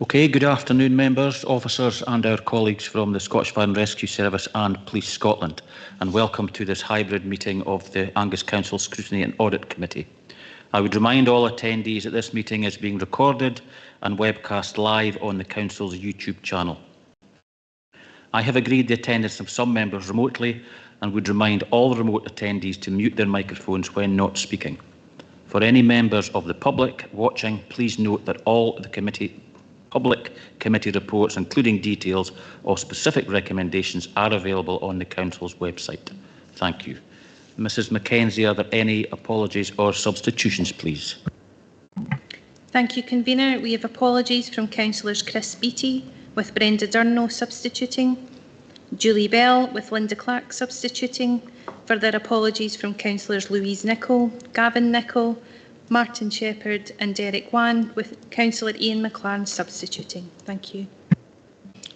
Okay, good afternoon members, officers and our colleagues from the Scottish Fire and Rescue Service and Police Scotland, and welcome to this hybrid meeting of the Angus Council Scrutiny and Audit Committee. I would remind all attendees that this meeting is being recorded and webcast live on the Council's YouTube channel. I have agreed the attendance of some members remotely and would remind all remote attendees to mute their microphones when not speaking. For any members of the public watching, please note that all the public committee reports, including details of specific recommendations, are available on the Council's website. Thank you. Mrs Mackenzie, are there any apologies or substitutions, please? Thank you, Convener. We have apologies from Councillors Chris Beattie with Brenda Durno substituting, Julie Bell with Linda Clark substituting. Further apologies from Councillors Louise Nicholl, Gavin Nicholl, Martin Shepherd and Derek Wan, with Councillor Ian McLaren substituting. Thank you.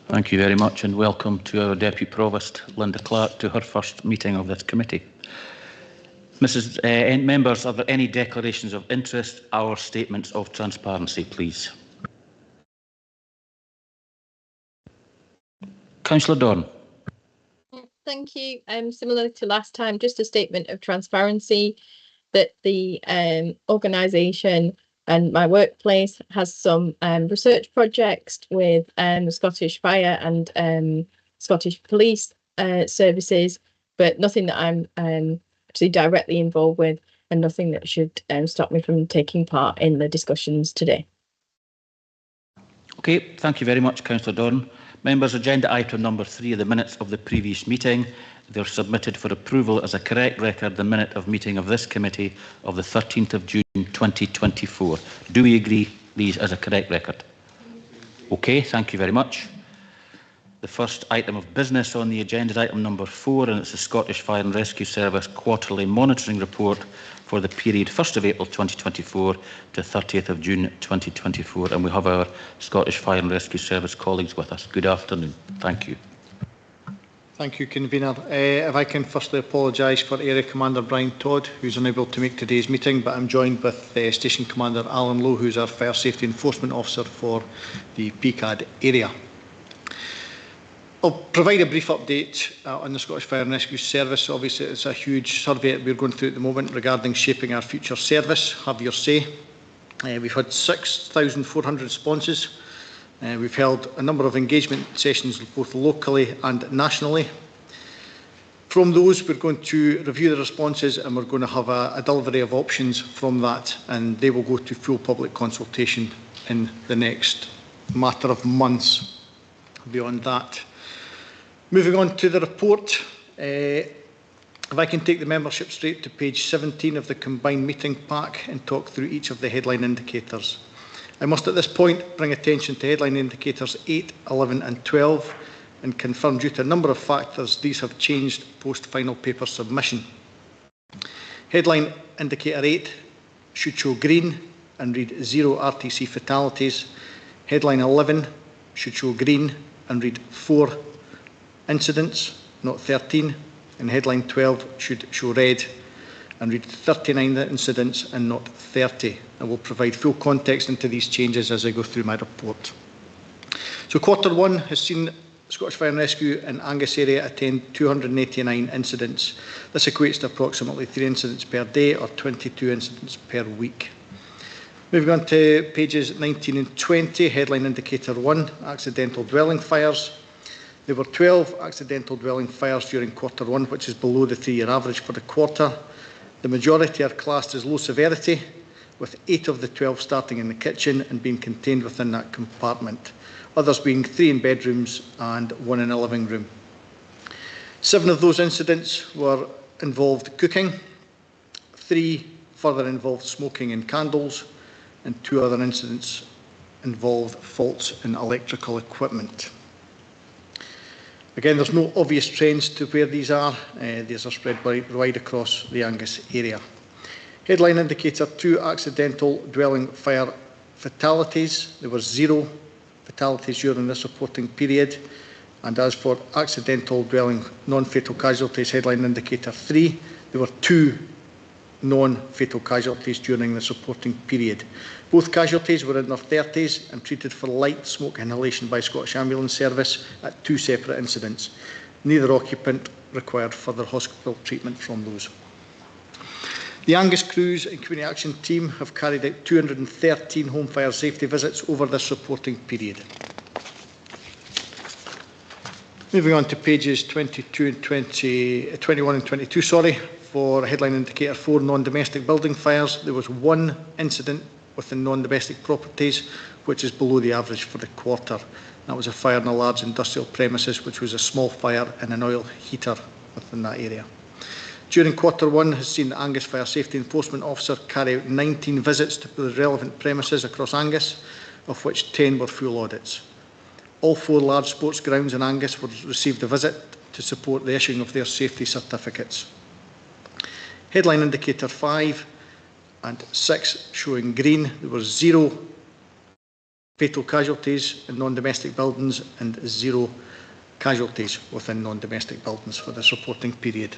Thank you very much, and welcome to our Deputy Provost, Linda Clark, to her first meeting of this committee. Members, are there any declarations of interest or statements of transparency, please? Councillor Dorn. Thank you. Similar to last time, just a statement of transparency that the organisation and my workplace has some research projects with the Scottish Fire and Scottish Police services, but nothing that I'm actually directly involved with, and nothing that should stop me from taking part in the discussions today. Okay, thank you very much, Councillor Dorn. Members, agenda item number 3 of the minutes of the previous meeting. They're submitted for approval as a correct record the minute of meeting of this committee of the 13th of June 2024. Do we agree these as a correct record? Okay, thank you very much. The first item of business on the agenda is item number 4, and it's the Scottish Fire and Rescue Service Quarterly Monitoring Report for the period 1st of April 2024 to 30th of June 2024. And we have our Scottish Fire and Rescue Service colleagues with us. Good afternoon. Thank you. Thank you, Convener. If I can firstly apologise for Area Commander Brian Todd, who's unable to make today's meeting, but I'm joined with Station Commander Alan Lowe, who's our Fire Safety Enforcement Officer for the PCAD area. I'll provide a brief update on the Scottish Fire and Rescue Service. Obviously, it's a huge survey that we're going through at the moment regarding shaping our future service. Have your say. We've had 6,400 responses. We've held a number of engagement sessions both locally and nationally. From those, we're going to review the responses, and we're going to have a delivery of options from that, and they will go to full public consultation in the next matter of months. Beyond that, moving on to the report, if I can take the membership straight to page 17 of the combined meeting pack and talk through each of the headline indicators. I must at this point bring attention to headline indicators 8, 11 and 12 and confirm due to a number of factors these have changed post final paper submission. Headline indicator 8 should show green and read 0 RTC fatalities. Headline 11 should show green and read 4 incidents, not 13, and headline 12 should show red and read 39 incidents and not 30. I will provide full context into these changes as I go through my report. So quarter 1 has seen Scottish Fire and Rescue in Angus area attend 289 incidents. This equates to approximately 3 incidents per day or 22 incidents per week. Moving on to pages 19 and 20, headline indicator 1, accidental dwelling fires. There were 12 accidental dwelling fires during quarter 1, which is below the 3-year average for the quarter. The majority are classed as low severity, with 8 of the 12 starting in the kitchen and being contained within that compartment. Others being 3 in bedrooms and 1 in a living room. 7 of those incidents involved cooking, 3 further involved smoking in candles, and 2 other incidents involved faults in electrical equipment. Again, there's no obvious trends to where these are. These are spread wide across the Angus area. Headline indicator 2, accidental dwelling fire fatalities. There were 0 fatalities during this reporting period. And as for accidental dwelling non-fatal casualties, headline indicator 3, there were 2 non-fatal casualties during this reporting period. Both casualties were in their 30s and treated for light smoke inhalation by Scottish Ambulance Service at 2 separate incidents. Neither occupant required further hospital treatment from those. The Angus Crews and Community Action Team have carried out 213 home fire safety visits over this reporting period. Moving on to pages 22 and 21 and 22, for headline indicator 4, non-domestic building fires. There was one incident within non-domestic properties, which is below the average for the quarter. That was a fire in a large industrial premises, which was a small fire in an oil heater within that area. During Q1 has seen the Angus Fire Safety Enforcement Officer carry out 19 visits to the relevant premises across Angus, of which 10 were full audits. All 4 large sports grounds in Angus received a visit to support the issuing of their safety certificates. Headline indicator 5 and 6 showing green. There were 0 fatal casualties in non-domestic buildings and 0 casualties within non-domestic buildings for this reporting period.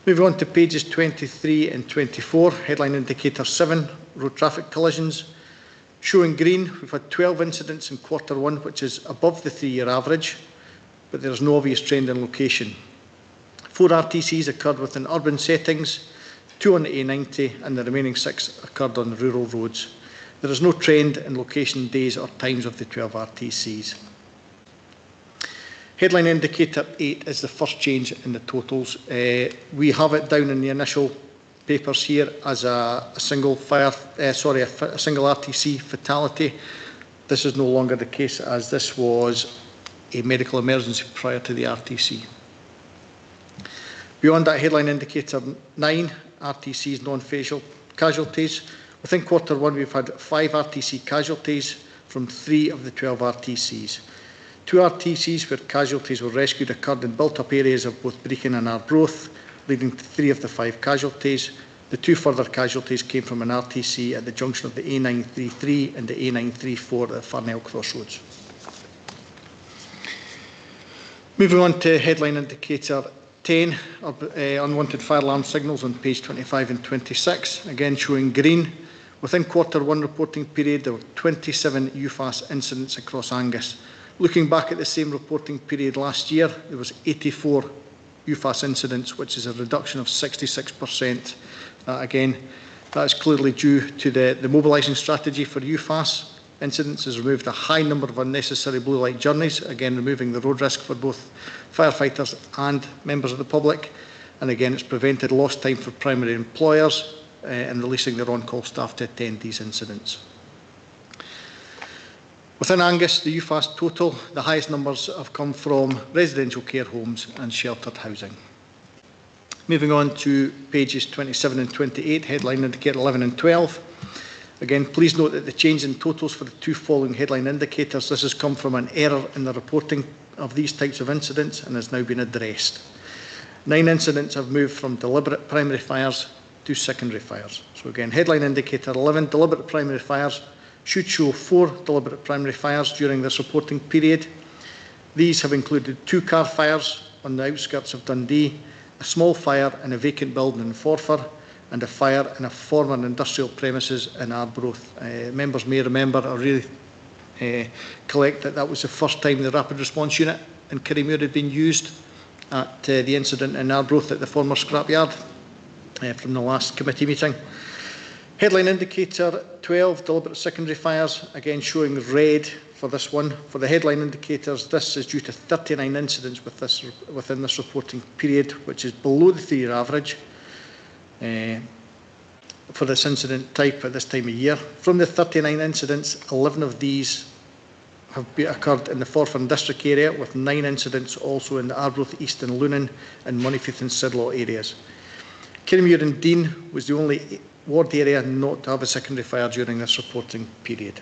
Moving on to pages 23 and 24, headline indicator 7, road traffic collisions. Showing green, we've had 12 incidents in Q1, which is above the 3-year average, but there is no obvious trend in location. 4 RTCs occurred within urban settings, 2 on the A90, and the remaining 6 occurred on rural roads. There is no trend in location, days or times of the 12 RTCs. Headline indicator 8 is the first change in the totals. We have it down in the initial papers here as a single RTC fatality. This is no longer the case, as this was a medical emergency prior to the RTC. Beyond that, headline indicator 9, RTCs non-fatal casualties. Within Q1, we've had 5 RTC casualties from 3 of the 12 RTCs. 2 RTCs where casualties were rescued occurred in built-up areas of both Brechin and Arbroath, leading to 3 of the 5 casualties. The 2 further casualties came from an RTC at the junction of the A933 and the A934 at the Farnell Crossroads. Moving on to headline indicator 10, unwanted fire alarm signals on page 25 and 26, again showing green. Within Q1 reporting period, there were 27 UFAS incidents across Angus. Looking back at the same reporting period last year, there was 84 UFAS incidents, which is a reduction of 66%. Again, that is clearly due to the mobilising strategy for UFAS. Incidents has removed a high number of unnecessary blue light journeys, again removing the road risk for both firefighters and members of the public. And again, it's prevented lost time for primary employers and releasing their on-call staff to attend these incidents. Within Angus, the UFAS total, the highest numbers have come from residential care homes and sheltered housing. Moving on to pages 27 and 28, headline indicator 11 and 12. Again, please note that the change in totals for the 2 following headline indicators, this has come from an error in the reporting of these types of incidents and has now been addressed. 9 incidents have moved from deliberate primary fires to secondary fires. So again, headline indicator 11, deliberate primary fires, should show 4 deliberate primary fires during this reporting period. These have included 2 car fires on the outskirts of Dundee, a small fire in a vacant building in Forfar, and a fire in a former industrial premises in Arbroath. Members may remember or really collect that was the first time the Rapid Response Unit in Kirriemuir had been used at the incident in Arbroath at the former scrapyard from the last committee meeting. Headline indicator 12, deliberate secondary fires, again showing red for this one. For the headline indicators, this is due to 39 incidents within this reporting period, which is below the 3-year average for this incident type at this time of year. From the 39 incidents, 11 of these have occurred in the Forfar district area, with 9 incidents also in the Arbroath, East and Lunan and Monifeith and Sidlaw areas. Kirriemuir and Dean was the only ward area not to have a secondary fire during this reporting period.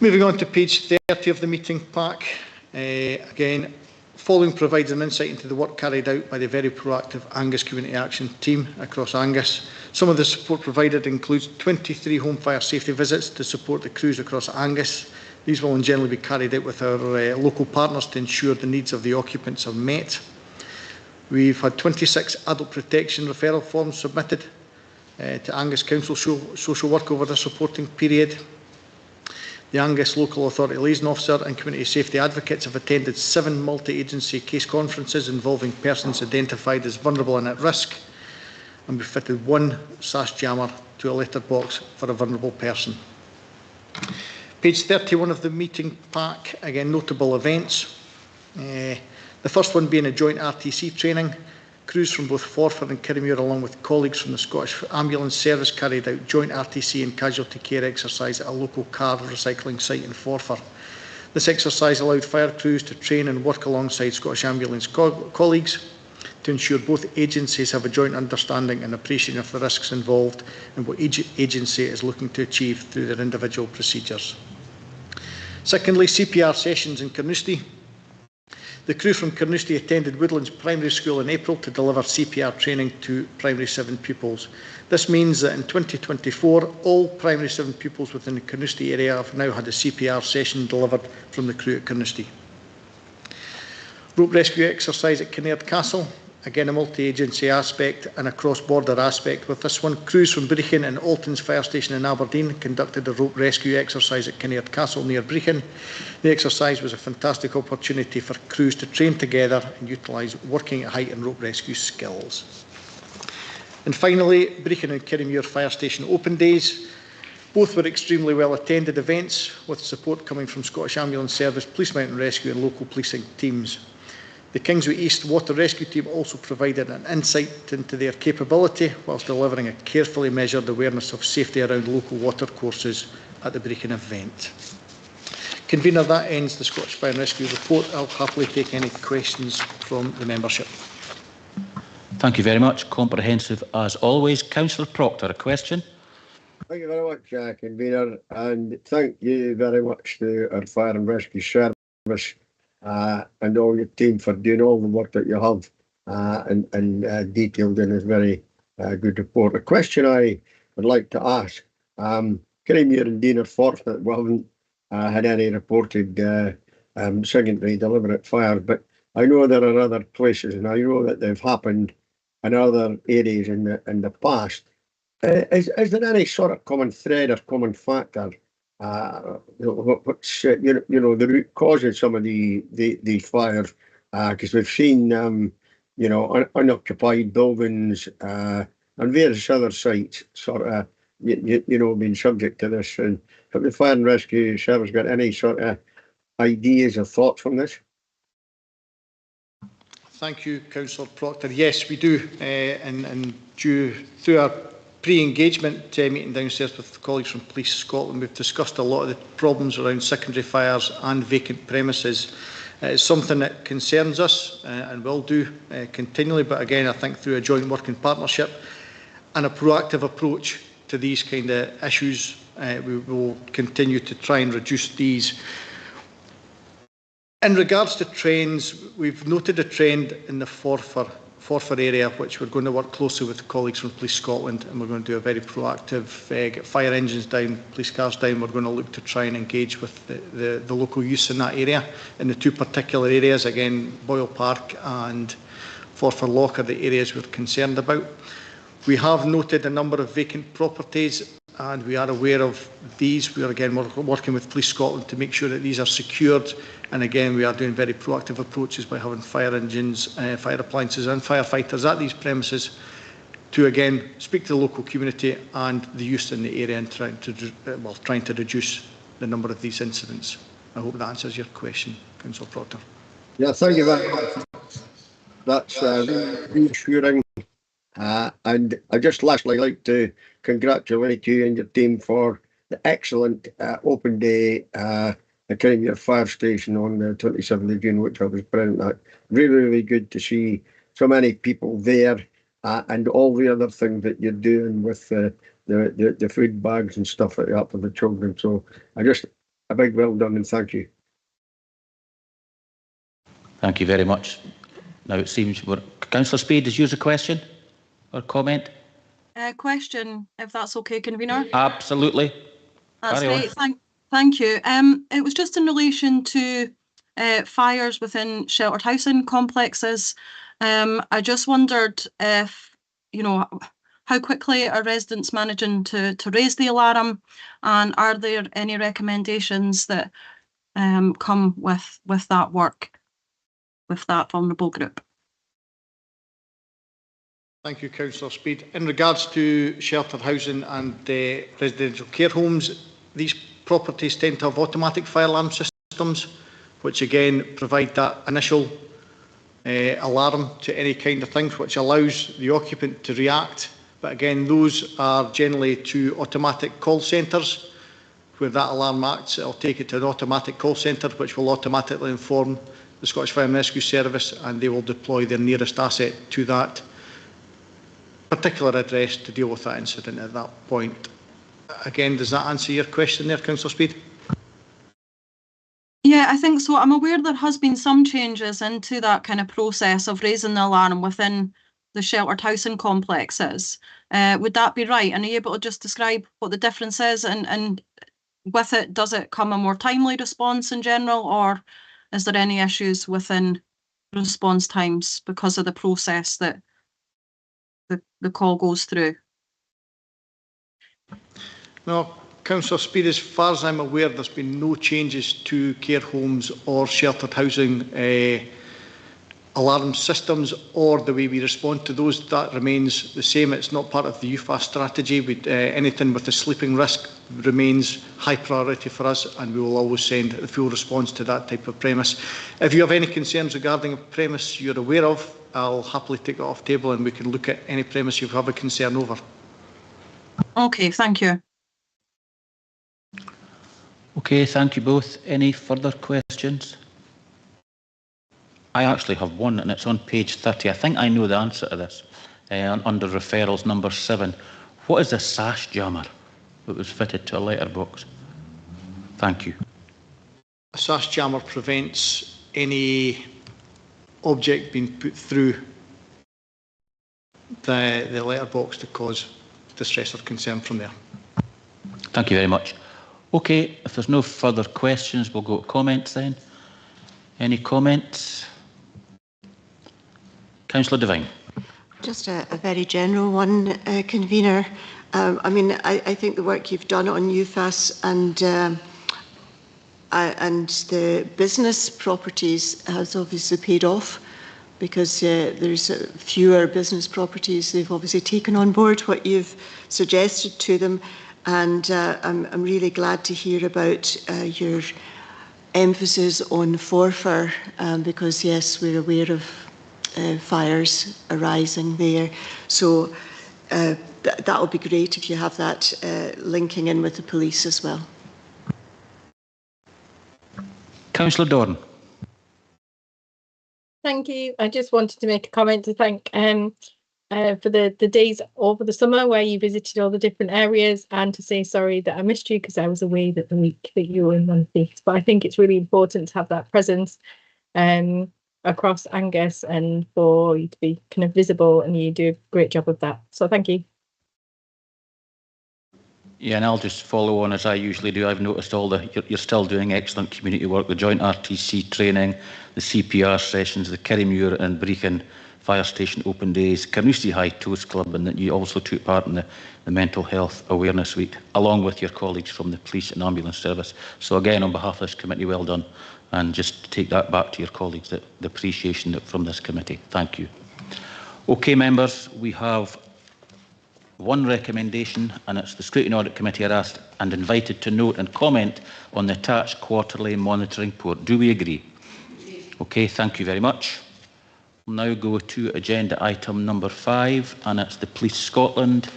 Moving on to page 30 of the meeting pack. Again, following provides an insight into the work carried out by the very proactive Angus Community Action Team across Angus. Some of the support provided includes 23 home fire safety visits to support the crews across Angus. These will generally be carried out with our local partners to ensure the needs of the occupants are met. We've had 26 adult protection referral forms submitted to Angus Council social work over this reporting period. The Angus Local Authority Liaison Officer and Community Safety Advocates have attended 7 multi-agency case conferences involving persons identified as vulnerable and at risk, and we've fitted 1 SAS jammer to a letterbox for a vulnerable person. Page 31 of the meeting pack, again notable events. The first one being a joint RTC training. Crews from both Forfar and Kirriemuir, along with colleagues from the Scottish Ambulance Service, carried out joint RTC and casualty care exercise at a local car recycling site in Forfar. This exercise allowed fire crews to train and work alongside Scottish Ambulance colleagues to ensure both agencies have a joint understanding and appreciation of the risks involved and what each agency is looking to achieve through their individual procedures. Secondly, CPR sessions in Carnoustie. The crew from Carnoustie attended Woodlands Primary School in April to deliver CPR training to Primary 7 pupils. This means that in 2024, all Primary 7 pupils within the Carnoustie area have now had a CPR session delivered from the crew at Carnoustie. Rope rescue exercise at Kinnaird Castle. Again, a multi-agency aspect and a cross-border aspect. With this one, crews from Brechin and Alton's Fire Station in Aberdeen conducted a rope rescue exercise at Kinnaird Castle near Brechin. The exercise was a fantastic opportunity for crews to train together and utilise working at height and rope rescue skills. And finally, Brechin and Kirriemuir Fire Station Open Days. Both were extremely well attended events with support coming from Scottish Ambulance Service, Police Mountain Rescue and local policing teams. The Kingsway East Water Rescue Team also provided an insight into their capability whilst delivering a carefully measured awareness of safety around local water courses at the Brechin event. Convener, that ends the Scottish Fire and Rescue report. I'll happily take any questions from the membership. Thank you very much. Comprehensive as always. Councillor Proctor, a question? Thank you very much, Convener, and thank you very much to our Fire and Rescue Service and all your team for doing all the work that you have and detailed in this very good report. A question I would like to ask, Kirriemuir and Deaner Forfar, we haven't had any reported secondary deliberate fires, but I know there are other places and I know that they've happened in other areas in the past. Is there any sort of common thread or common factor? What's the root cause of some of these fires? Because we've seen unoccupied buildings and various other sites sort of being subject to this. And have the Fire and Rescue Service got any sort of ideas or thoughts from this? Thank you, Councillor Proctor. Yes, we do, and through our pre-engagement meeting downstairs with colleagues from Police Scotland, we've discussed a lot of the problems around secondary fires and vacant premises. It's something that concerns us and will do continually, but again, I think through a joint working partnership and a proactive approach to these kind of issues, we will continue to try and reduce these. In regards to trains, we've noted a trend in the Forfar area, which we're going to work closely with colleagues from Police Scotland, and we're going to do a very proactive, get fire engines down, police cars down. We're going to look to try and engage with the local use in that area. In the two particular areas, again, Boyle Park and Forfar Loch are the areas we're concerned about. We have noted a number of vacant properties, and we are aware of these. We are again working with Police Scotland to make sure that these are secured, and again we are doing very proactive approaches by having fire engines, fire appliances and firefighters at these premises to again speak to the local community and the youth in the area and trying to reduce the number of these incidents. I hope that answers your question, Councillor Proctor. Yeah, thank you very much. That's reassuring. And I just lastly like to congratulate you and your team for the excellent open day at Kirriemuir Fire Station on the 27th of June, which I was present at. Really, really good to see so many people there and all the other things that you're doing with the food bags and stuff like that for the children. So a big well done and thank you. Thank you very much. Now it seems Councillor Spade, is yours a question or comment? Question, if that's okay, Convener. Absolutely. That's great. Thank you. It was just in relation to fires within sheltered housing complexes. I just wondered if, how quickly are residents managing to raise the alarm, and are there any recommendations that come with that work, with that vulnerable group? Thank you, Councillor Speed. In regards to sheltered housing and residential care homes, these properties tend to have automatic fire alarm systems, which again provide that initial alarm to any kind of things, which allows the occupant to react. But again, those are generally to automatic call centres. Where that alarm acts, it'll take it to an automatic call centre, which will automatically inform the Scottish Fire and Rescue Service, and they will deploy their nearest asset to that particular address to deal with that incident at that point. Again, does that answer your question there, Councillor Speed? Yeah, I think so. I'm aware there has been some changes into that kind of process of raising the alarm within the sheltered housing complexes. Would that be right? And are you able to just describe what the difference is? And with it, does it come a more timely response in general, or is there any issues within response times because of the process that the call goes through? No, Councillor Speed, as far as I'm aware, there's been no changes to care homes or sheltered housing alarm systems or the way we respond to those. That remains the same. It's not part of the UFAS strategy. Anything with a sleeping risk remains high priority for us, and we will always send the full response to that type of premise. If you have any concerns regarding a premise you're aware of, I'll happily take it off table and we can look at any premise you have a concern over. Okay, thank you. Okay, thank you both. Any further questions? I actually have one, and it's on page 30. I think I know the answer to this. Under referrals number 7. What is a sash jammer that was fitted to a letterbox? Thank you. A sash jammer prevents any object being put through the letterbox to cause distress or concern from there. Thank you very much. Okay, if there's no further questions, we'll go to comments then. Any comments? Councillor Devine. Just a very general one, Convener. I think the work you've done on UFAS and the business properties has obviously paid off, because there's fewer business properties. They've obviously taken on board what you've suggested to them, and I'm really glad to hear about your emphasis on Forfar, because yes, we're aware of fires arising there. So that would be great if you have that linking in with the police as well. Councillor Dorn. Thank you. I just wanted to make a comment to thank for the days over the summer where you visited all the different areas, and to say sorry that I missed you because I was away the week that you were in Monteith. But I think it's really important to have that presence across Angus, and for you to be kind of visible, and you do a great job of that. So thank you. Yeah, and I'll just follow on as I usually do. I've noticed you're still doing excellent community work, the joint RTC training, the CPR sessions, the Kirriemuir and Brechin Fire Station Open Days, Carnoustie High Toast Club, and that you also took part in the Mental Health Awareness Week, along with your colleagues from the Police and Ambulance Service. So again, on behalf of this committee, well done. And just take that back to your colleagues, the appreciation from this committee. Thank you. Okay, members, we have one recommendation, and it's the Scrutiny Audit Committee are asked and invited to note and comment on the attached quarterly monitoring report. Do we agree? Okay, thank you very much. We'll now go to agenda item number 5, and it's the Police Scotland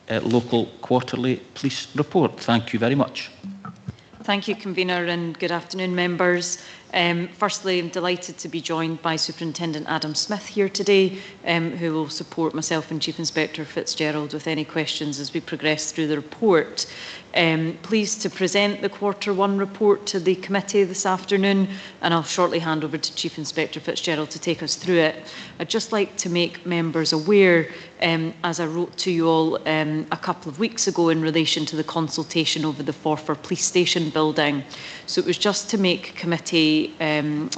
local quarterly police report. Thank you very much. Thank you, Convener, and good afternoon, members. Firstly, I'm delighted to be joined by Superintendent Adam Smith here today, who will support myself and Chief Inspector Fitzgerald with any questions as we progress through the report. Pleased to present the Quarter 1 report to the committee this afternoon, and I'll shortly hand over to Chief Inspector Fitzgerald to take us through it. I'd just like to make members aware, as I wrote to you all a couple of weeks ago in relation to the consultation over the Forfar Police Station building. So it was just to make committee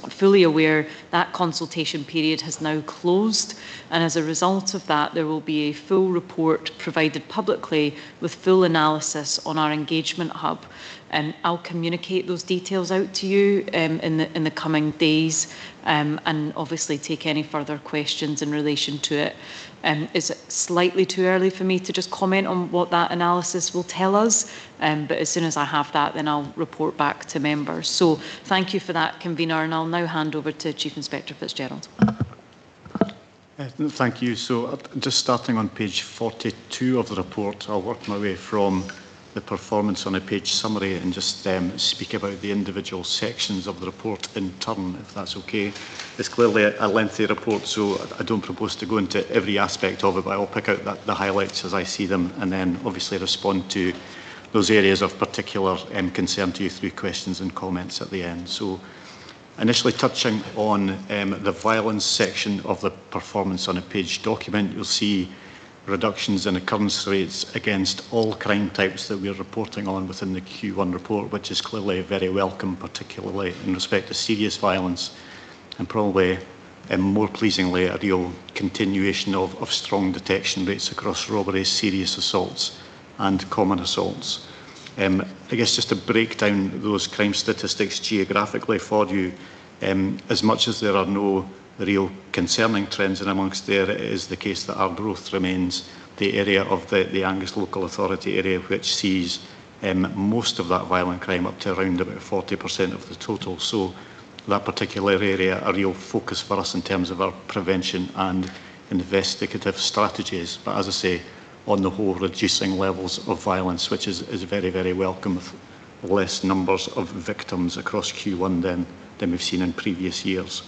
fully aware that consultation period has now closed, and as a result of that there will be a full report provided publicly with full analysis on our engagement hub. And I'll communicate those details out to you in the coming days, and obviously take any further questions in relation to it. It's slightly too early for me to just comment on what that analysis will tell us, but as soon as I have that, then I'll report back to members. So thank you for that, Convener, and I'll now hand over to Chief Inspector Fitzgerald. Thank you. So just starting on page 42 of the report, I'll work my way from the performance on a page summary and just speak about the individual sections of the report in turn, if that's okay. It's clearly a lengthy report, so I don't propose to go into every aspect of it, but I'll pick out the highlights as I see them and then obviously respond to those areas of particular concern to you through questions and comments at the end. So initially touching on the violence section of the performance on a page document, you'll see reductions in occurrence rates against all crime types that we're reporting on within the Q1 report, which is clearly very welcome, particularly in respect to serious violence, and probably more pleasingly a real continuation of strong detection rates across robberies, serious assaults and common assaults. I guess just to break down those crime statistics geographically for you, as much as there are no real concerning trends in amongst there, it is the case that Arbroath remains the area of the Angus Local Authority area which sees most of that violent crime, up to around about 40% of the total. So that particular area a real focus for us in terms of our prevention and investigative strategies. But as I say, on the whole, reducing levels of violence, which is very, very welcome, with less numbers of victims across Q1 than we've seen in previous years.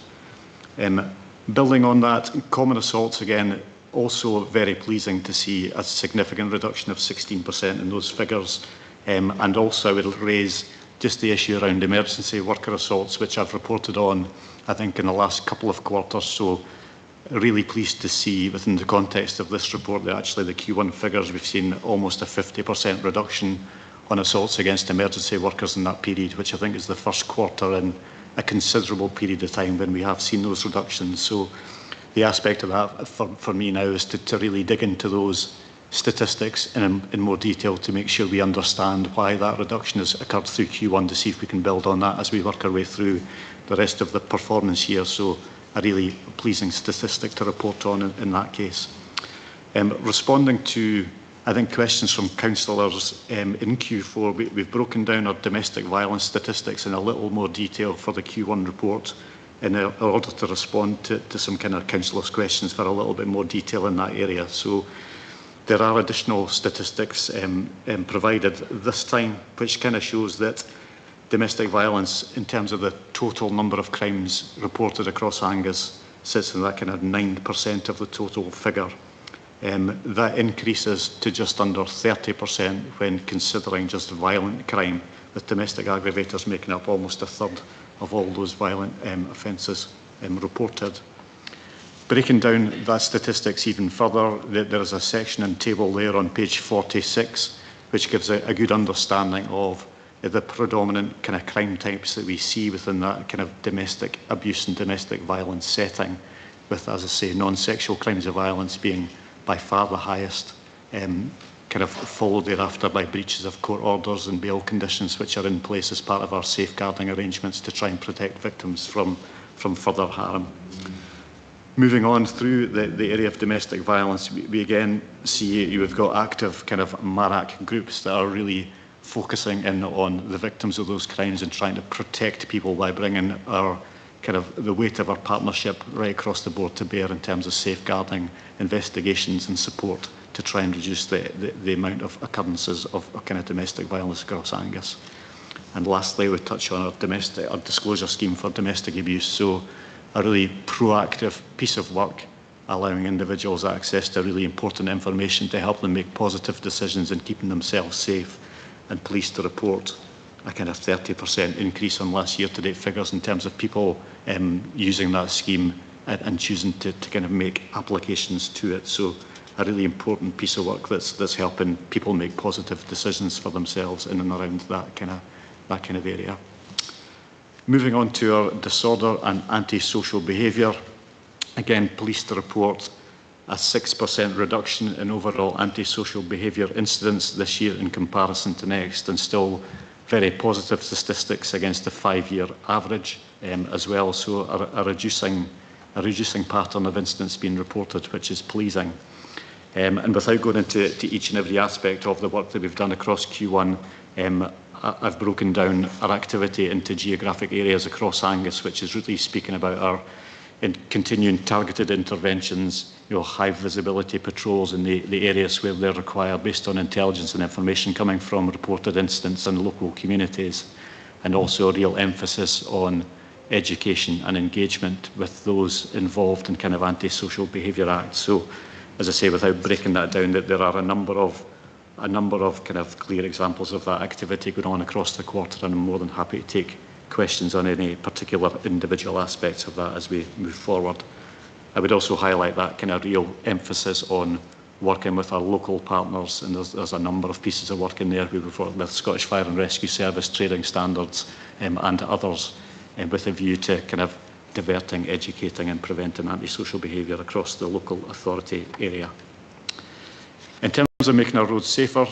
Building on that, common assaults, again, also very pleasing to see a significant reduction of 16% in those figures. And also it'll raise just the issue around emergency worker assaults, which I've reported on, I think, in the last couple of quarters. So really pleased to see within the context of this report that actually the Q1 figures, we've seen almost a 50% reduction on assaults against emergency workers in that period, which I think is the first quarter in a considerable period of time when we have seen those reductions. So the aspect of that for me now is to really dig into those statistics in more detail to make sure we understand why that reduction has occurred through Q1, to see if we can build on that as we work our way through the rest of the performance year. So a really pleasing statistic to report on in that case. Responding to, I think, questions from councillors in Q4, we've broken down our domestic violence statistics in a little more detail for the Q1 report in order to respond to some kind of councillors' questions for a little bit more detail in that area. So there are additional statistics provided this time, which kind of shows that domestic violence, in terms of the total number of crimes reported across Angus, sits in that kind of 9% of the total figure. That increases to just under 30% when considering just violent crime, with domestic aggravators making up almost a third of all those violent offences reported. Breaking down that statistics even further, there is a section and table there on page 46, which gives a good understanding of the predominant kind of crime types that we see within that kind of domestic abuse and domestic violence setting, with, as I say, non-sexual crimes of violence being by far the highest, kind of followed thereafter by breaches of court orders and bail conditions, which are in place as part of our safeguarding arrangements to try and protect victims from further harm. Moving on through the area of domestic violence, we again see you've got active kind of MARAC groups that are really focusing in on the victims of those crimes and trying to protect people by bringing our kind of the weight of our partnership right across the board to bear in terms of safeguarding, investigations and support to try and reduce the amount of occurrences of kind of domestic violence across Angus. And lastly, we touch on our disclosure scheme for domestic abuse. So a really proactive piece of work, allowing individuals access to really important information to help them make positive decisions and keeping themselves safe. And pleased to report a kind of 30% increase on last year-to-date figures in terms of people using that scheme and choosing to kind of make applications to it. So a really important piece of work that's helping people make positive decisions for themselves in and around that kind of that kind of area. Moving on to our disorder and antisocial behaviour, again, pleased to report a 6% reduction in overall antisocial behaviour incidents this year in comparison to next, and still very positive statistics against the 5-year average as well. So a reducing pattern of incidents being reported, which is pleasing. And without going into each and every aspect of the work that we've done across Q1, I've broken down our activity into geographic areas across Angus, which is really speaking about our continuing targeted interventions, high visibility patrols in the areas where they're required based on intelligence and information coming from reported incidents in local communities, and also a real emphasis on education and engagement with those involved in kind of antisocial behaviour acts. So, as I say, without breaking that down, that there are a number of kind of clear examples of that activity going on across the quarter, and I'm more than happy to take questions on any particular individual aspects of that as we move forward. I would also highlight that kind of real emphasis on working with our local partners, and there's a number of pieces of work in there. We've worked with Scottish Fire and Rescue Service, trading standards, and others, with a view to kind of diverting, educating and preventing antisocial behaviour across the local authority area. In terms of making our roads safer,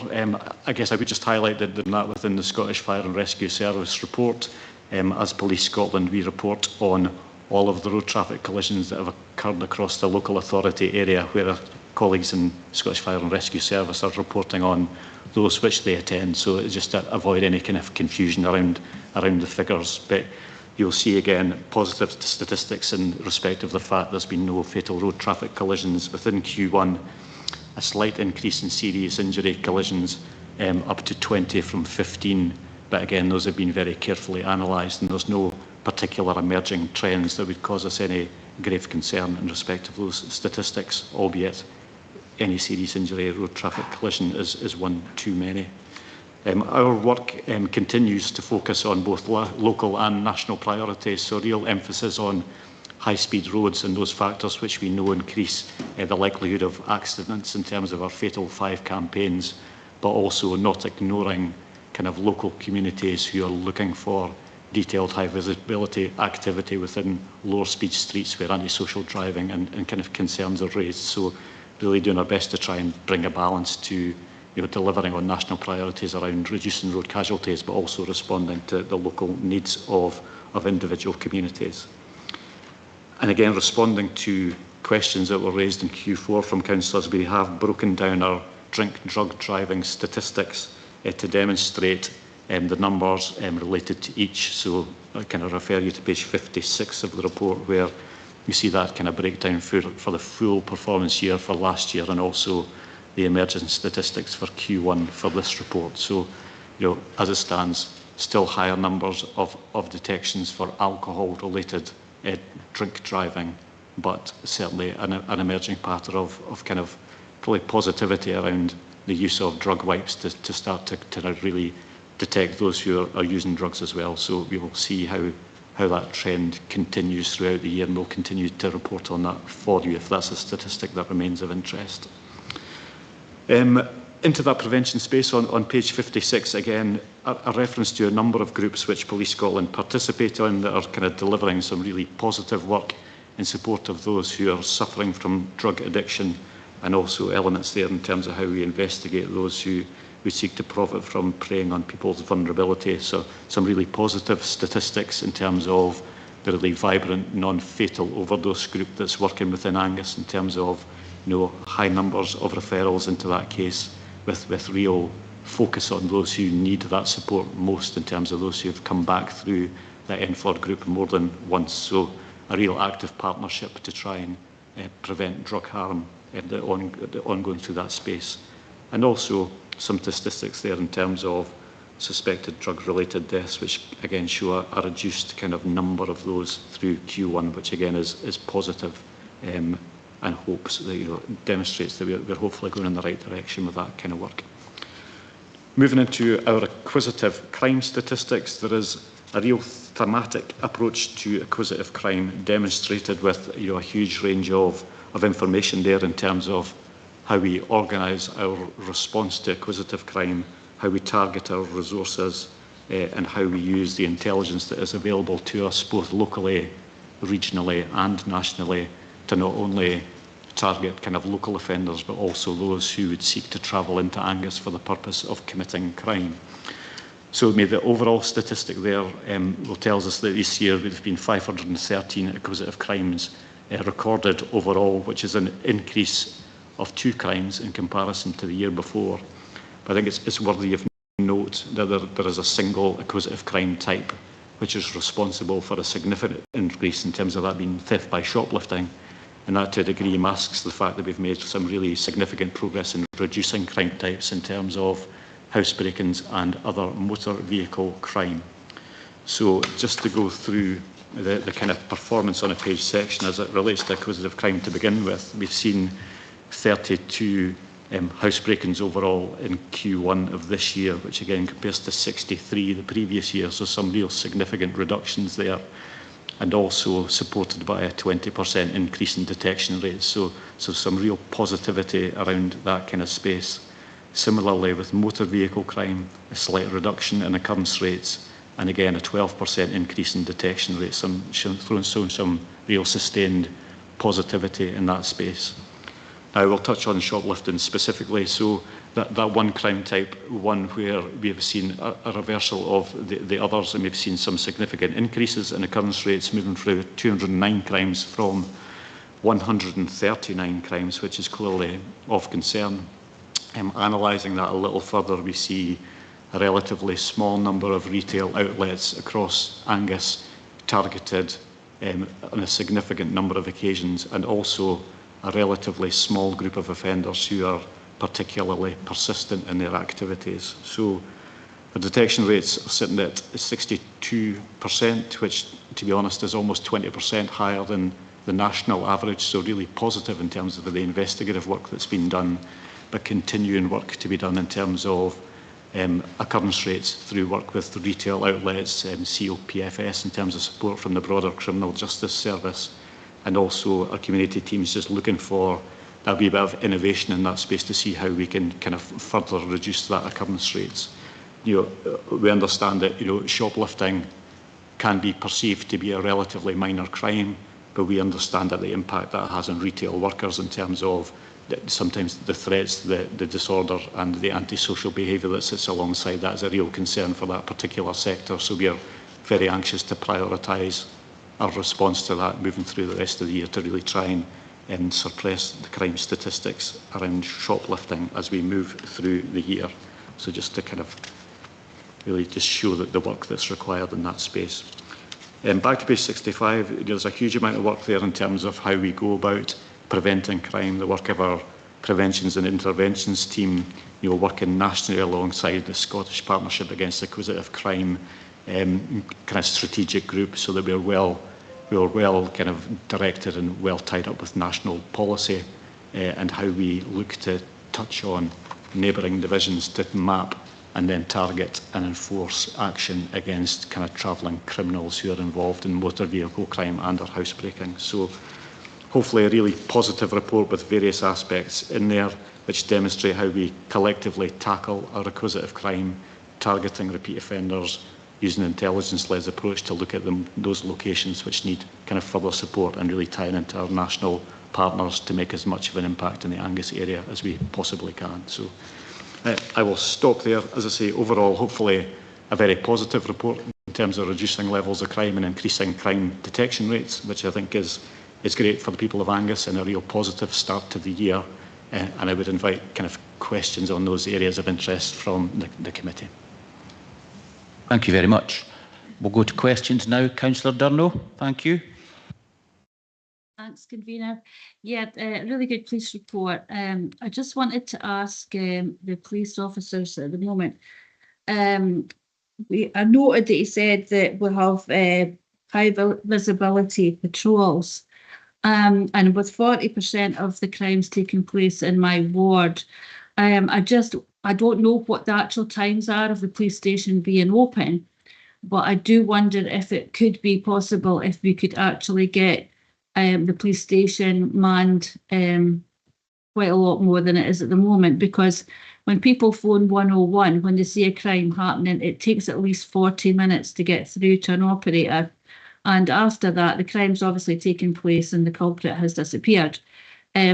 I guess I would just highlight that within the Scottish Fire and Rescue Service report, as Police Scotland, we report on all of the road traffic collisions that have occurred across the local authority area, where our colleagues in Scottish Fire and Rescue Service are reporting on those which they attend. So it's just to avoid any kind of confusion around the figures. But you'll see again positive statistics in respect of the fact there's been no fatal road traffic collisions within Q1, a slight increase in serious injury collisions, up to 20 from 15. But again, those have been very carefully analysed, and there's no particular emerging trends that would cause us any grave concern in respect of those statistics, albeit any serious injury road traffic collision is one too many. Our work continues to focus on both local and national priorities, so real emphasis on high-speed roads and those factors which we know increase the likelihood of accidents in terms of our Fatal 5 campaigns, but also not ignoring kind of local communities who are looking for detailed high visibility activity within lower speed streets where antisocial driving and kind of concerns are raised. So really doing our best to try and bring a balance to delivering on national priorities around reducing road casualties, but also responding to the local needs of individual communities. And again, responding to questions that were raised in Q4 from councillors, we have broken down our drug driving statistics to demonstrate the numbers related to each. So I kind of refer you to page 56 of the report, where you see that kind of breakdown for the full performance year for last year, and also the emerging statistics for Q1 for this report. So, as it stands, still higher numbers of detections for alcohol-related drink driving, but certainly an emerging pattern of kind of probably positivity around the use of drug wipes to start to really detect those who are using drugs as well. So we will see how that trend continues throughout the year, and we'll continue to report on that for you if that's a statistic that remains of interest. Into that prevention space on page 56, again, a reference to a number of groups which Police Scotland participate on that are kind of delivering some really positive work in support of those who are suffering from drug addiction, and also elements there in terms of how we investigate those who seek to profit from preying on people's vulnerability. So some really positive statistics in terms of the really vibrant non-fatal overdose group that's working within Angus in terms of high numbers of referrals into that case, with real focus on those who need that support most, in terms of those who have come back through the NFOD group more than once. So a real active partnership to try and prevent drug harm ongoing through that space. And also some statistics there in terms of suspected drug-related deaths, which again show a reduced kind of number of those through Q1, which again is positive, and hopes that demonstrates that we're hopefully going in the right direction with that kind of work. Moving into our acquisitive crime statistics, there is a real thematic approach to acquisitive crime demonstrated with a huge range of information there in terms of how we organise our response to acquisitive crime, how we target our resources, and how we use the intelligence that is available to us both locally, regionally and nationally to not only target kind of local offenders but also those who would seek to travel into Angus for the purpose of committing crime. So the overall statistic there tells us that this year there have been 513 acquisitive crimes recorded overall, which is an increase of 2 crimes in comparison to the year before. But I think it's worthy of note that there is a single acquisitive crime type which is responsible for a significant increase in terms of that being theft by shoplifting, and that to a degree masks the fact that we've made some really significant progress in reducing crime types in terms of house break-ins and other motor vehicle crime. So just to go through the kind of performance on a page section as it relates to acquisitive crime to begin with, we've seen 32 house break-ins overall in Q1 of this year, which again compares to 63 the previous year, so some real significant reductions there, and also supported by a 20% increase in detection rates, so some real positivity around that kind of space. Similarly with motor vehicle crime, a slight reduction in occurrence rates, and again a 12% increase in detection rates, showing some real sustained positivity in that space. I will touch on shoplifting specifically. So that one crime type, one where we have seen a reversal of the others, and we've seen some significant increases in occurrence rates, moving through 209 crimes from 139 crimes, which is clearly of concern. Analysing that a little further, we see a relatively small number of retail outlets across Angus targeted on a significant number of occasions, and also a relatively small group of offenders who are particularly persistent in their activities. So the detection rates are sitting at 62%, which, to be honest, is almost 20% higher than the national average, so really positive in terms of the investigative work that's been done, but continuing work to be done in terms of occurrence rates through work with the retail outlets, COPFS in terms of support from the broader criminal justice service, and also our community teams just looking for a wee bit of innovation in that space to see how we can kind of further reduce that occurrence rates. We understand that shoplifting can be perceived to be a relatively minor crime, but we understand that the impact that has on retail workers in terms of sometimes the threats, the disorder and the antisocial behaviour that sits alongside that is a real concern for that particular sector. So we are very anxious to prioritise our response to that moving through the rest of the year to really try and suppress the crime statistics around shoplifting as we move through the year. So just to kind of really just show that the work that's required in that space. Back to page 65, there's a huge amount of work there in terms of how we go about preventing crime, the work of our preventions and interventions team, working nationally alongside the Scottish Partnership Against Acquisitive Crime kind of strategic group, so that we're well kind of directed and well tied up with national policy, and how we look to touch on neighbouring divisions to map and then target and enforce action against kind of travelling criminals who are involved in motor vehicle crime and or housebreaking. So hopefully a really positive report with various aspects in there which demonstrate how we collectively tackle our acquisitive crime, targeting repeat offenders, using an intelligence-led approach to look at those locations which need kind of further support, and really tying into our national partners to make as much of an impact in the Angus area as we possibly can. So I will stop there. As I say, overall, hopefully a very positive report in terms of reducing levels of crime and increasing crime detection rates, which I think is great for the people of Angus and a real positive start to the year. And I would invite kind of questions on those areas of interest from the committee. Thank you very much. We'll go to questions now. Councillor Durno, thank you. Thanks, Convener. Yeah, really good police report. I just wanted to ask the police officers at the moment. I noted that he said that we have high visibility patrols, and with 40% of the crimes taking place in my ward, I don't know what the actual times are of the police station being open, but I do wonder if it could be possible if we could actually get the police station manned quite a lot more than it is at the moment, because when people phone 101, when they see a crime happening, it takes at least 40 minutes to get through to an operator. And after that, the crime's obviously taken place and the culprit has disappeared.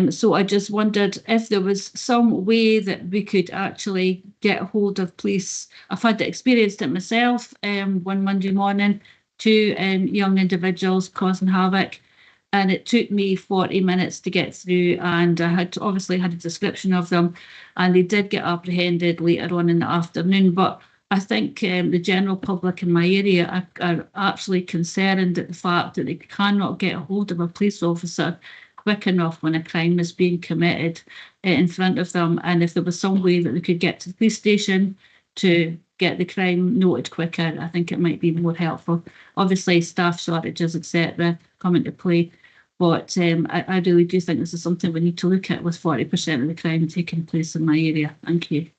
So I just wondered if there was some way that we could actually get hold of police. I've had experienced it myself one Monday morning, 2 young individuals causing havoc. And it took me 40 minutes to get through, and I had obviously had a description of them, and they did get apprehended later on in the afternoon. But I think the general public in my area are actually concerned at the fact that they cannot get a hold of a police officer quick enough when a crime is being committed in front of them. And if there was some way that they could get to the police station to get the crime noted quicker, I think it might be more helpful. Obviously, staff shortages, etc., come into play. But I really do think this is something we need to look at with 40% of the crime taking place in my area. Thank you.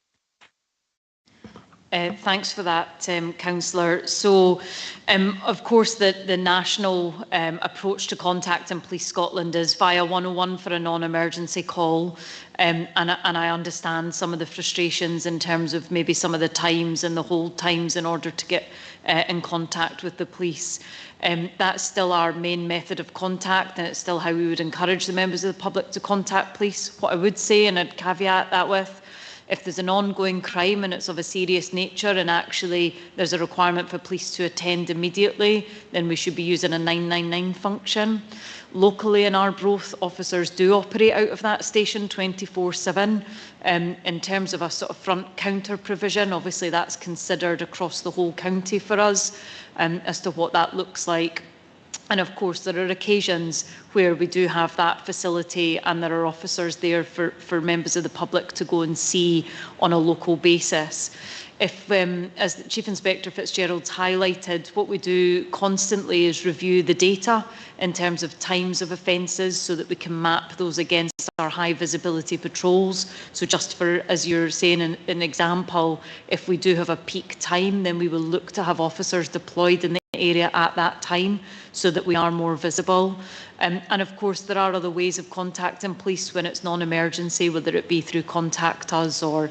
Thanks for that, Councillor. So, of course, the national approach to contacting Police Scotland is via 101 for a non-emergency call. And I understand some of the frustrations in terms of maybe some of the times and the hold times in order to get in contact with the police. That's still our main method of contact, and it's still how we would encourage the members of the public to contact police. What I would say, and I'd caveat that with, if there's an ongoing crime and it's of a serious nature and actually there's a requirement for police to attend immediately, then we should be using a 999 function. Locally in Arbroath, officers do operate out of that station 24/7. In terms of a sort of front counter provision, obviously that's considered across the whole county for us as to what that looks like. And of course, there are occasions where we do have that facility and there are officers there for members of the public to go and see on a local basis. If, as Chief Inspector Fitzgerald's highlighted, what we do constantly is review the data in terms of times of offences so that we can map those against our high visibility patrols. So just for, as you're saying, an example, if we do have a peak time, then we will look to have officers deployed in the area at that time so that we are more visible. And of course, there are other ways of contacting police when it's non-emergency, whether it be through Contact Us or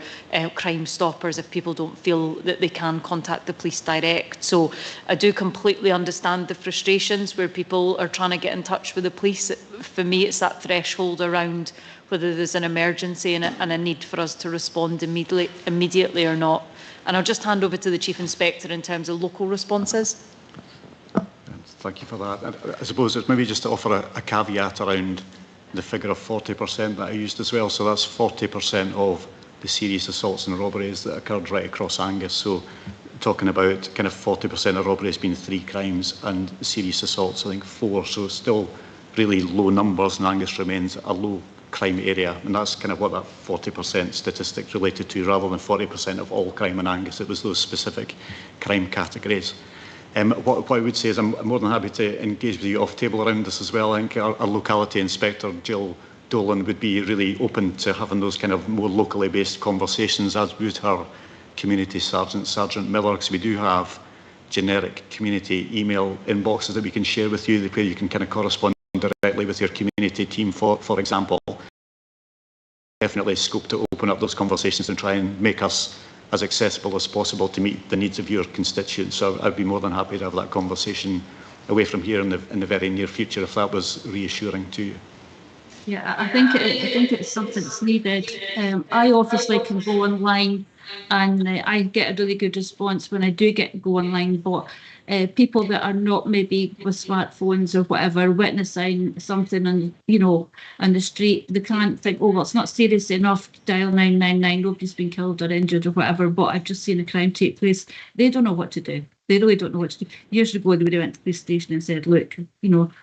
Crime Stoppers if people don't feel that they can contact the police direct. So I do completely understand the frustrations where people are trying to get in touch with the police. For me, it's that threshold around whether there's an emergency and a need for us to respond immediately or not. And I'll just hand over to the Chief Inspector in terms of local responses. Thank you for that. I suppose it's maybe just to offer a caveat around the figure of 40% that I used as well. So that's 40% of the serious assaults and robberies that occurred right across Angus. So talking about kind of 40% of robberies being 3 crimes and serious assaults, I think 4. So still really low numbers, and Angus remains a low crime area. And that's kind of what that 40% statistic related to, rather than 40% of all crime in Angus. It was those specific crime categories. What I would say is I'm more than happy to engage with you off table around this as well. I think our locality inspector, Jill Dolan, would be really open to having those kind of more locally based conversations, as would her community sergeant, Sergeant Miller, because we do have generic community email inboxes that we can share with you, where you can kind of correspond directly with your community team, for example. Definitely scope to open up those conversations and try and make us as accessible as possible to meet the needs of your constituents. So I'd be more than happy to have that conversation away from here in the very near future, if that was reassuring to you. Yeah, I think it's something that's needed. I obviously can go online and I get a really good response when I do go online, but people that are not maybe with smartphones or whatever, witnessing something on the street, they can't think, oh well, it's not serious enough, dial 999, nobody's been killed or injured or whatever, but I've just seen a crime take place. They don't know what to do. They really don't know what to do. Years ago, they would have went to the police station and said, look,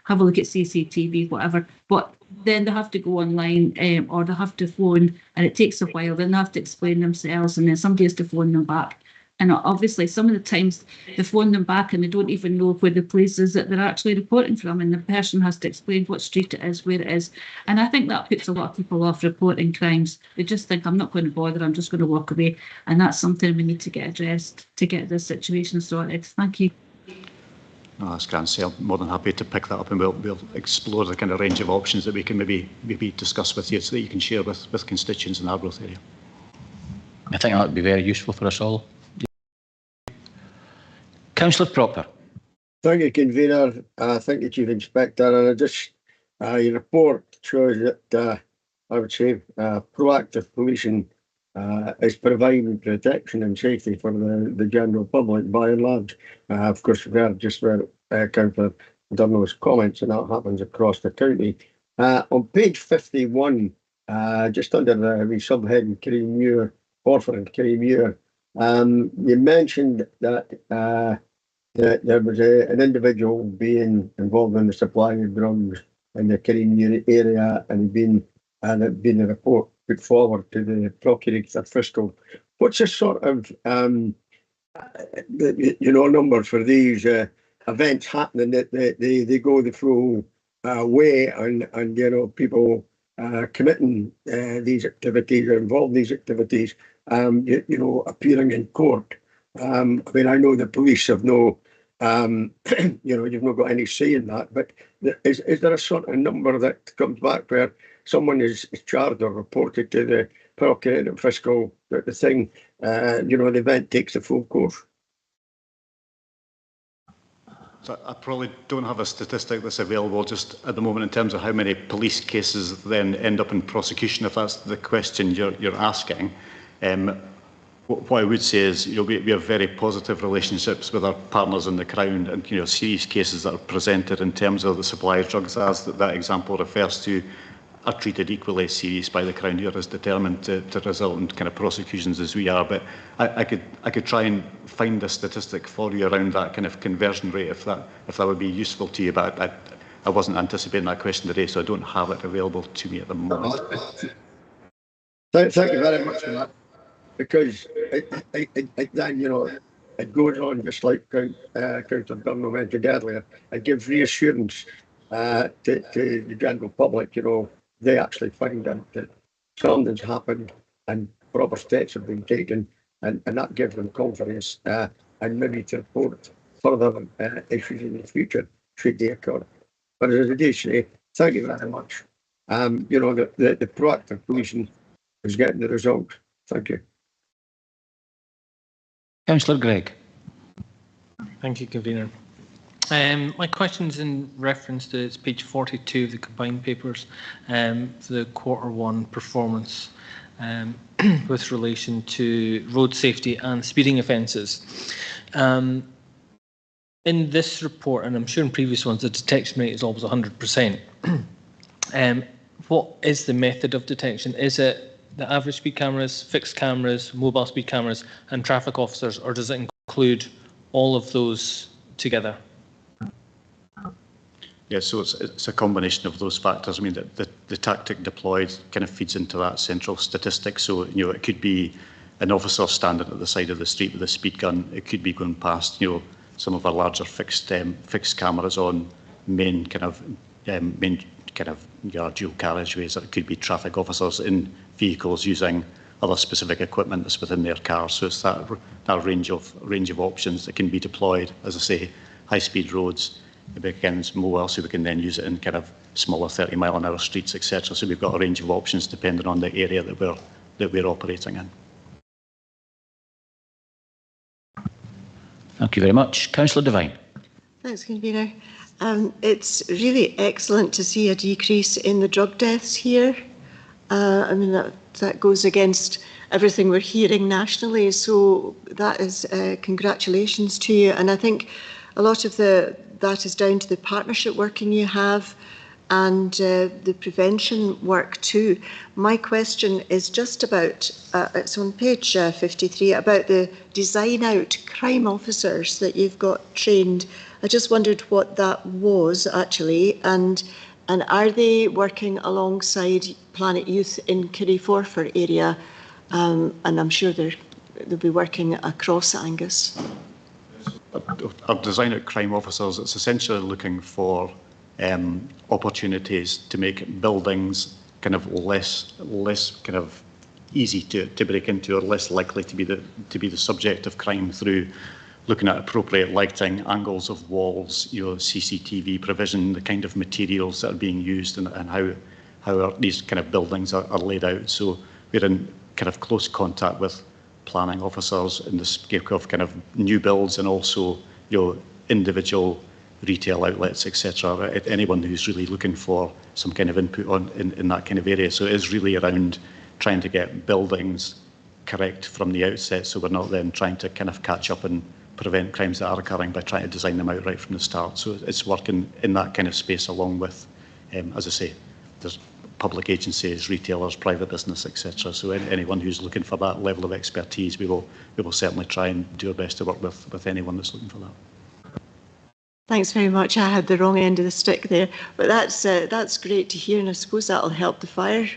have a look at CCTV, whatever. But then they have to go online or they have to phone, and it takes a while. Then they have to explain themselves, and then somebody has to phone them back. And obviously, some of the times they phone them back and they don't even know where the place is that they're actually reporting from, and the person has to explain what street it is, where it is. And I think that puts a lot of people off reporting crimes. They just think, I'm not going to bother, I'm just going to walk away. And that's something we need to get addressed to get this situation sorted. Thank you. No, that's grand. So I'm more than happy to pick that up, and we'll explore the kind of range of options that we can maybe discuss with you, so that you can share with constituents in the Arbroath area. I think that would be very useful for us all. Councillor Proctor. Thank you, Convener. Thank you, Chief Inspector. And your report shows that I would say proactive policing is providing protection and safety for the general public by and large. Of course, we've heard just where Councillor Durno's comments, and that happens across the county. On page 51, just under the subheading Kirriemuir, Orford and Kirriemuir, you mentioned that there was an individual being involved in the supply of drugs in the Kirriemuir area, and there'd been a report put forward to the Procurator Fiscal. What's the sort of numbers for these events happening that they go the full way, and people committing these activities or involved in these activities, appearing in court? I mean, I know the police have no, you've not got any say in that, but is there a sort of number that comes back where someone is charged or reported to the Procurator Fiscal that the thing, the event takes the full course? So I probably don't have a statistic that's available just at the moment in terms of how many police cases then end up in prosecution, if that's the question you're asking. What I would say is, we have very positive relationships with our partners in the Crown, and serious cases that are presented in terms of the supply of drugs, as that example refers to, are treated equally serious by the Crown here, as determined to result in kind of prosecutions as we are. But I could try and find a statistic for you around that kind of conversion rate, if that would be useful to you. But I wasn't anticipating that question today, so I don't have it available to me at the moment. Thank you very much for that. Because it goes on just like Councillor Durno mentioned earlier. It gives reassurance to the general public. They actually find out that something's happened and proper steps have been taken, and that gives them confidence and maybe to report further issues in the future should they occur. But as I do say, thank you very much. The proactive policing is getting the result. Thank you. Councillor Gregg. Thank you, Convener. My question is in reference to page 42 of the combined papers, the Q1 performance with relation to road safety and speeding offences. In this report, and I'm sure in previous ones, the detection rate is always 100%. What is the method of detection? Is it the average speed cameras, fixed cameras, mobile speed cameras, and traffic officers, or does it include all of those together? Yeah, so it's a combination of those factors. I mean, the tactic deployed kind of feeds into that central statistic. So, it could be an officer standing at the side of the street with a speed gun. It could be going past, some of our larger fixed cameras on main kind of dual carriageways. It could be traffic officers in vehicles using other specific equipment that's within their cars. So it's that range of options that can be deployed. As I say, high-speed roads. Again, it's mobile, so we can then use it in kind of smaller 30-mile-an-hour streets, etc. So we've got a range of options depending on the area that we're operating in. Thank you very much. Councillor Devine. Thanks, Convener. It's really excellent to see a decrease in the drug deaths here. I mean, that goes against everything we're hearing nationally. So that is congratulations to you. And I think a lot of that is down to the partnership working you have and the prevention work too. My question is just about, it's on page 53, about the design out crime officers that you've got trained. I just wondered what that was actually, and are they working alongside Planet Youth in Kirrieforfar area? And I'm sure they'll be working across Angus. Our design out crime officers, it's essentially looking for opportunities to make buildings kind of less kind of easy to break into, or less likely to be the subject of crime, through looking at appropriate lighting, angles of walls, CCTV provision, the kind of materials that are being used, and how these kind of buildings are laid out. So we're in kind of close contact with planning officers in the scope of kind of new builds and also, individual retail outlets, etc. Anyone who's really looking for some kind of input on in that kind of area. So it is really around trying to get buildings correct from the outset, so we're not then trying to kind of catch up and prevent crimes that are occurring by trying to design them out right from the start. So it's working in that kind of space along with, as I say, there's public agencies, retailers, private business, etc. So anyone who's looking for that level of expertise, we will certainly try and do our best to work with anyone that's looking for that. Thanks very much. I had the wrong end of the stick there, but that's great to hear, and I suppose that'll help the fire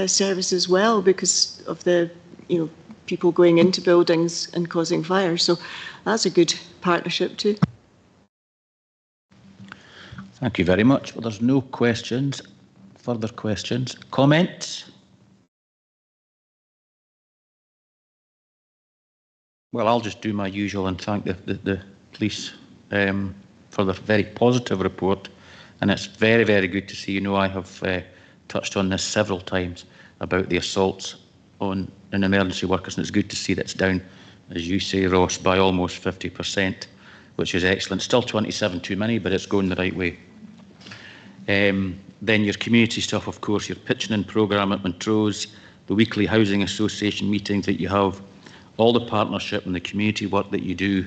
service as well, because of the people going into buildings and causing fire. So that's a good partnership too. Thank you very much. Well, there's no questions. Further questions? Comments? Well, I'll just do my usual and thank the police for their very positive report. And it's very, very good to see, I have touched on this several times about the assaults on emergency workers, and it's good to see that's down, as you say, Ross, by almost 50%, which is excellent. Still 27 too many, but it's going the right way. Then your community stuff, of course, your pitching and programme at Montrose, the weekly housing association meetings that you have, all the partnership and the community work that you do,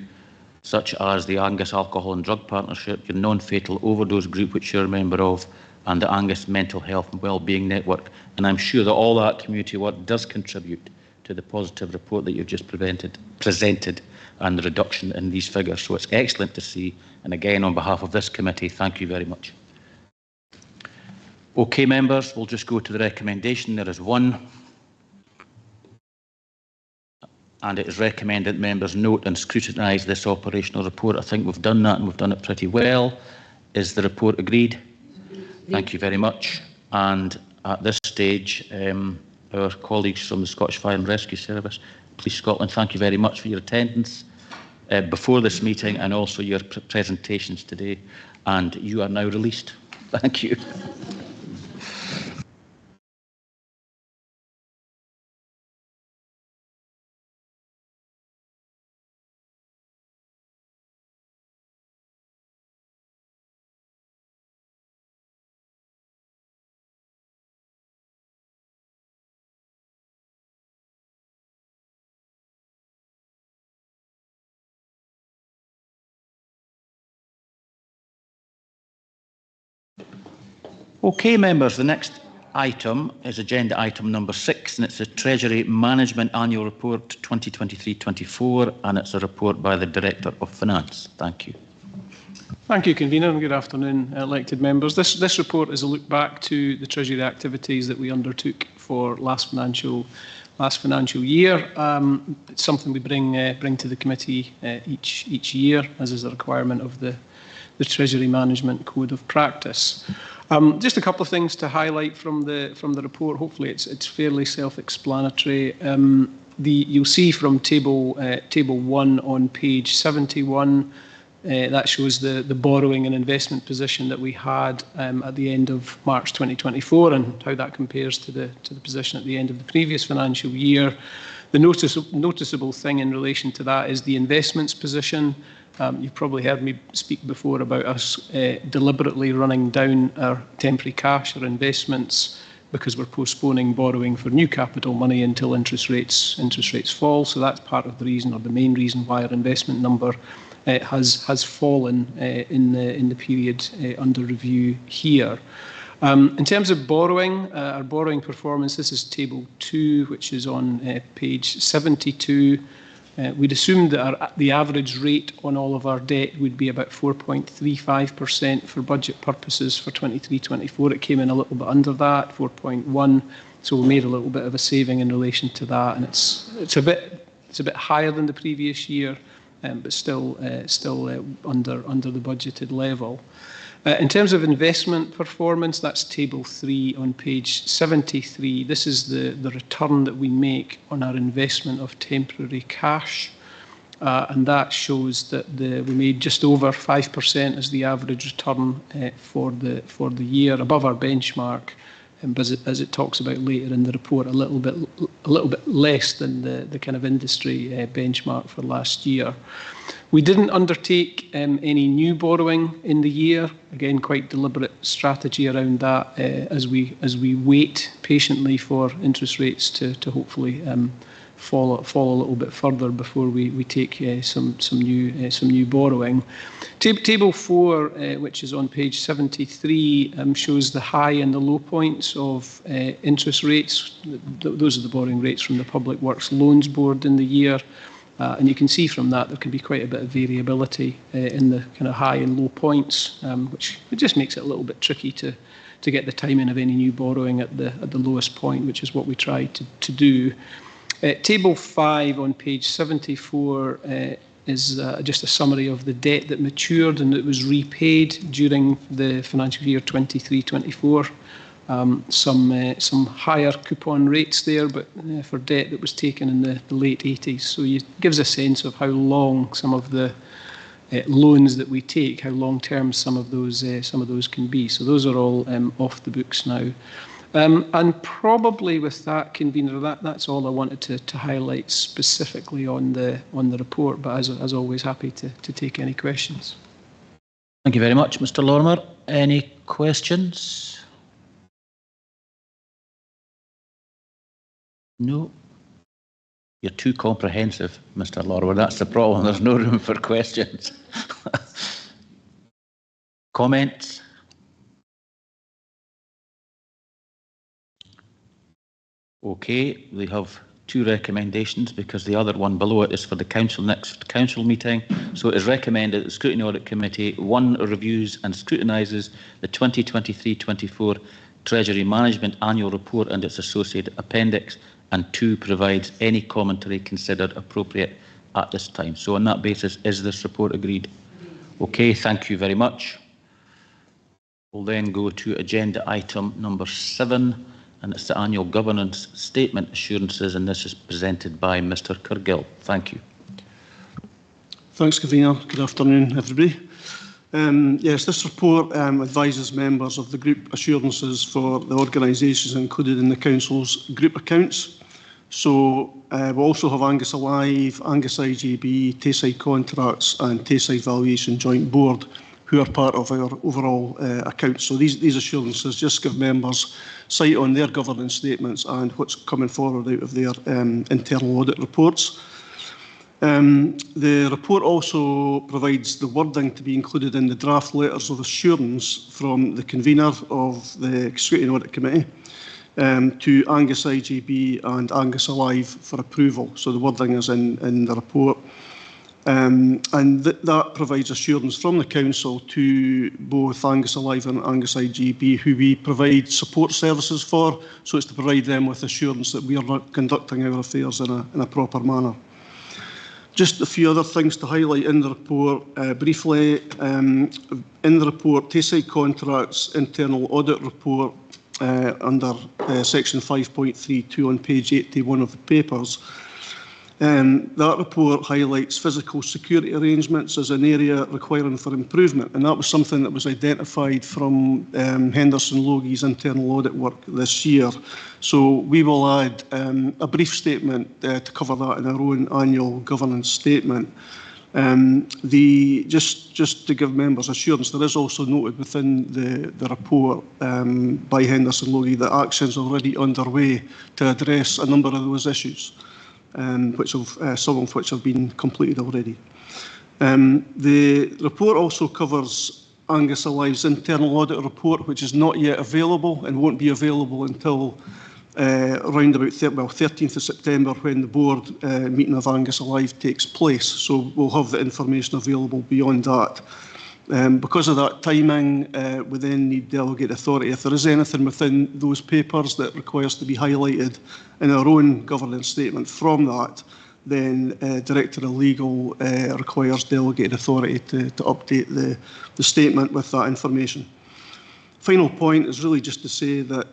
such as the Angus Alcohol and Drug Partnership, your non-fatal overdose group, which you're a member of, and the Angus Mental Health and Wellbeing Network. And I'm sure that all that community work does contribute to the positive report that you've just presented and the reduction in these figures. So it's excellent to see. And again, on behalf of this committee, thank you very much. Okay, members, we'll just go to the recommendation. There is one. And it is recommended members note and scrutinise this operational report. I think we've done that and we've done it pretty well. Is the report agreed? Thank you very much. And at this stage, our colleagues from the Scottish Fire and Rescue Service, Police Scotland, thank you very much for your attendance before this meeting and also your presentations today. And you are now released. Thank you. Okay, members, the next item is agenda item number 6, and it's the Treasury Management Annual Report 2023-24, and it's a report by the Director of Finance. Thank you. Thank you, Convener, and good afternoon, elected members. This report is a look back to the Treasury activities that we undertook for last financial year. It's something we bring to the committee each year, as is a requirement of the Treasury Management Code of Practice. Just a couple of things to highlight from the report. Hopefully, it's fairly self-explanatory. You'll see from table 1 on page 71. That shows the borrowing and investment position that we had at the end of March 2024 and how that compares to the position at the end of the previous financial year. The noticeable thing in relation to that is the investments position. You've probably heard me speak before about us deliberately running down our temporary cash or investments because we're postponing borrowing for new capital money until interest rates fall. So that's part of the reason, or the main reason, why our investment number has fallen in the period under review here. In terms of borrowing, our borrowing performance, this is table 2, which is on page 72. We'd assumed that the average rate on all of our debt would be about 4.35% for budget purposes for 23-24. It came in a little bit under that, 4.1. So we made a little bit of a saving in relation to that, and it's a bit higher than the previous year, but still under the budgeted level. In terms of investment performance, that's table 3 on page 73. This is the return that we make on our investment of temporary cash. And that shows that we made just over 5% as the average return for the year, above our benchmark but as it talks about later in the report, a little bit less than the kind of industry benchmark for last year. We didn't undertake any new borrowing in the year. Again, quite deliberate strategy around that as we wait patiently for interest rates to hopefully fall a little bit further before we take some new borrowing. Table 4, which is on page 73, shows the high and the low points of interest rates. Those are the borrowing rates from the Public Works Loans Board in the year. And you can see from that there can be quite a bit of variability in the kind of high and low points, which it just makes it a little bit tricky to get the timing of any new borrowing at the lowest point, which is what we try to do. Table 5 on page 74 is just a summary of the debt that matured and that was repaid during the financial year 23-24. Some higher coupon rates there, but for debt that was taken in the late 80s. So it gives a sense of how long some of the loans that we take, how long term some of those can be. So those are all off the books now. And probably with that, Convener, that's all I wanted to highlight specifically on the report. But as always, happy to take any questions. Thank you very much, Mr. Lorimer. Any questions? No. You're too comprehensive, Mr. Lorimer. That's the problem. There's no room for questions. Comments? Okay, we have two recommendations because the other one below it is for the next council meeting. So it is recommended that the Scrutiny Audit Committee 1 reviews and scrutinises the 2023-24 Treasury Management Annual Report and its associated appendix, and 2 provides any commentary considered appropriate at this time. So on that basis, is this report agreed? Okay, thank you very much. We'll then go to agenda item number 7. And it's the annual governance statement assurances, and this is presented by Mr. Cargill. Thank you. Thanks, Convener. Good afternoon, everybody. Yes, this report advises members of the group assurances for the organisations included in the Council's group accounts. So we also have Angus Alive, Angus IJB, Tayside Contracts and Tayside Valuation Joint Board, who are part of our overall accounts. So these assurances just give members sight on their governance statements and what's coming forward out of their internal audit reports. The report also provides the wording to be included in the draft letters of assurance from the convener of the Scrutiny Audit Committee to Angus IJB and Angus Alive for approval. So the wording is in the report. And that provides assurance from the Council to both Angus Alive and Angus IGB, who we provide support services for. So it's to provide them with assurance that we are conducting our affairs in a proper manner. Just a few other things to highlight in the report briefly. In the report, Tayside Contracts Internal Audit Report under section 5.32 on page 81 of the papers. That report highlights physical security arrangements as an area requiring for improvement, and that was something that was identified from Henderson Logie's internal audit work this year. So we will add a brief statement to cover that in our own annual governance statement. Just to give members assurance, there is also noted within the report by Henderson Logie that actions are already underway to address a number of those issues. Some of which have been completed already. The report also covers Angus Alive's internal audit report, which is not yet available and won't be available until around about 13th of September, when the board meeting of Angus Alive takes place. So we'll have the information available beyond that. Because of that timing, we then need delegate authority. If there is anything within those papers that requires to be highlighted in our own governance statement from that, then Director of Legal requires delegate authority to update the statement with that information. Final point is really just to say that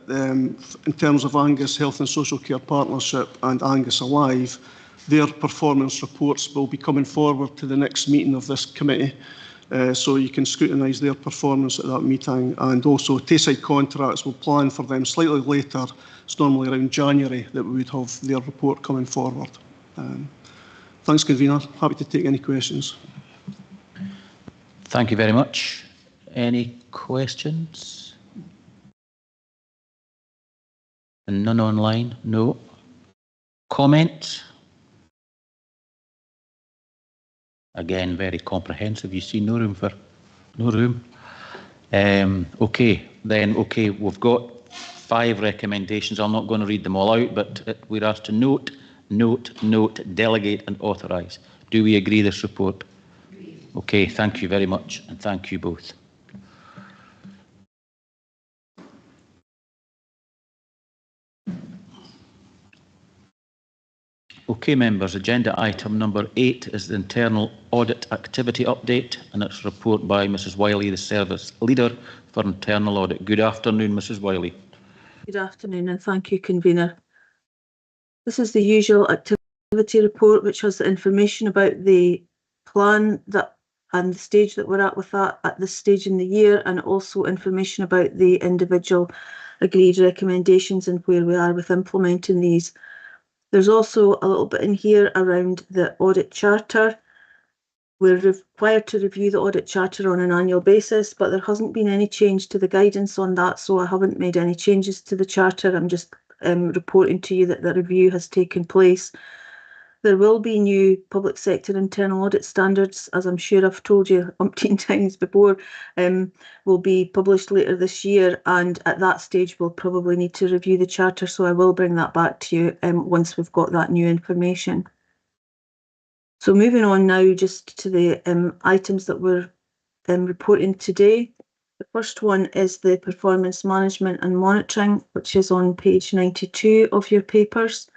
in terms of Angus Health and Social Care Partnership and Angus Alive, their performance reports will be coming forward to the next meeting of this committee. so you can scrutinise their performance at that meeting. And also Tayside contracts, will plan for them slightly later. It's normally around January that we would have their report coming forward. Thanks, Convener. Happy to take any questions. Thank you very much. Any questions? And none online? No. Comment? Again, very comprehensive. You see no room for no room. Okay, then, okay, we've got 5 recommendations. I'm not going to read them all out, but we're asked to note, delegate and authorise. Do we agree this report? Okay, thank you very much, and thank you both. Okay, members, agenda item number 8 is the internal audit activity update, and it's a report by Mrs Wiley, the service leader for internal audit. Good afternoon, Mrs Wiley. Good afternoon, and thank you, Convener. This is the usual activity report, which has the information about the plan that and the stage that we're at with that at this stage in the year, and also information about the individual agreed recommendations and where we are with implementing these. There's also a little bit in here around the audit charter. We're required to review the audit charter on an annual basis, but there hasn't been any change to the guidance on that, so I haven't made any changes to the charter. I'm just reporting to you that the review has taken place. There will be new public sector internal audit standards, as I'm sure I've told you umpteen times before, will be published later this year, and at that stage we'll probably need to review the charter, so I will bring that back to you once we've got that new information. So moving on now just to the items that we're reporting today. The first one is the performance management and monitoring, which is on page 92 of your papers.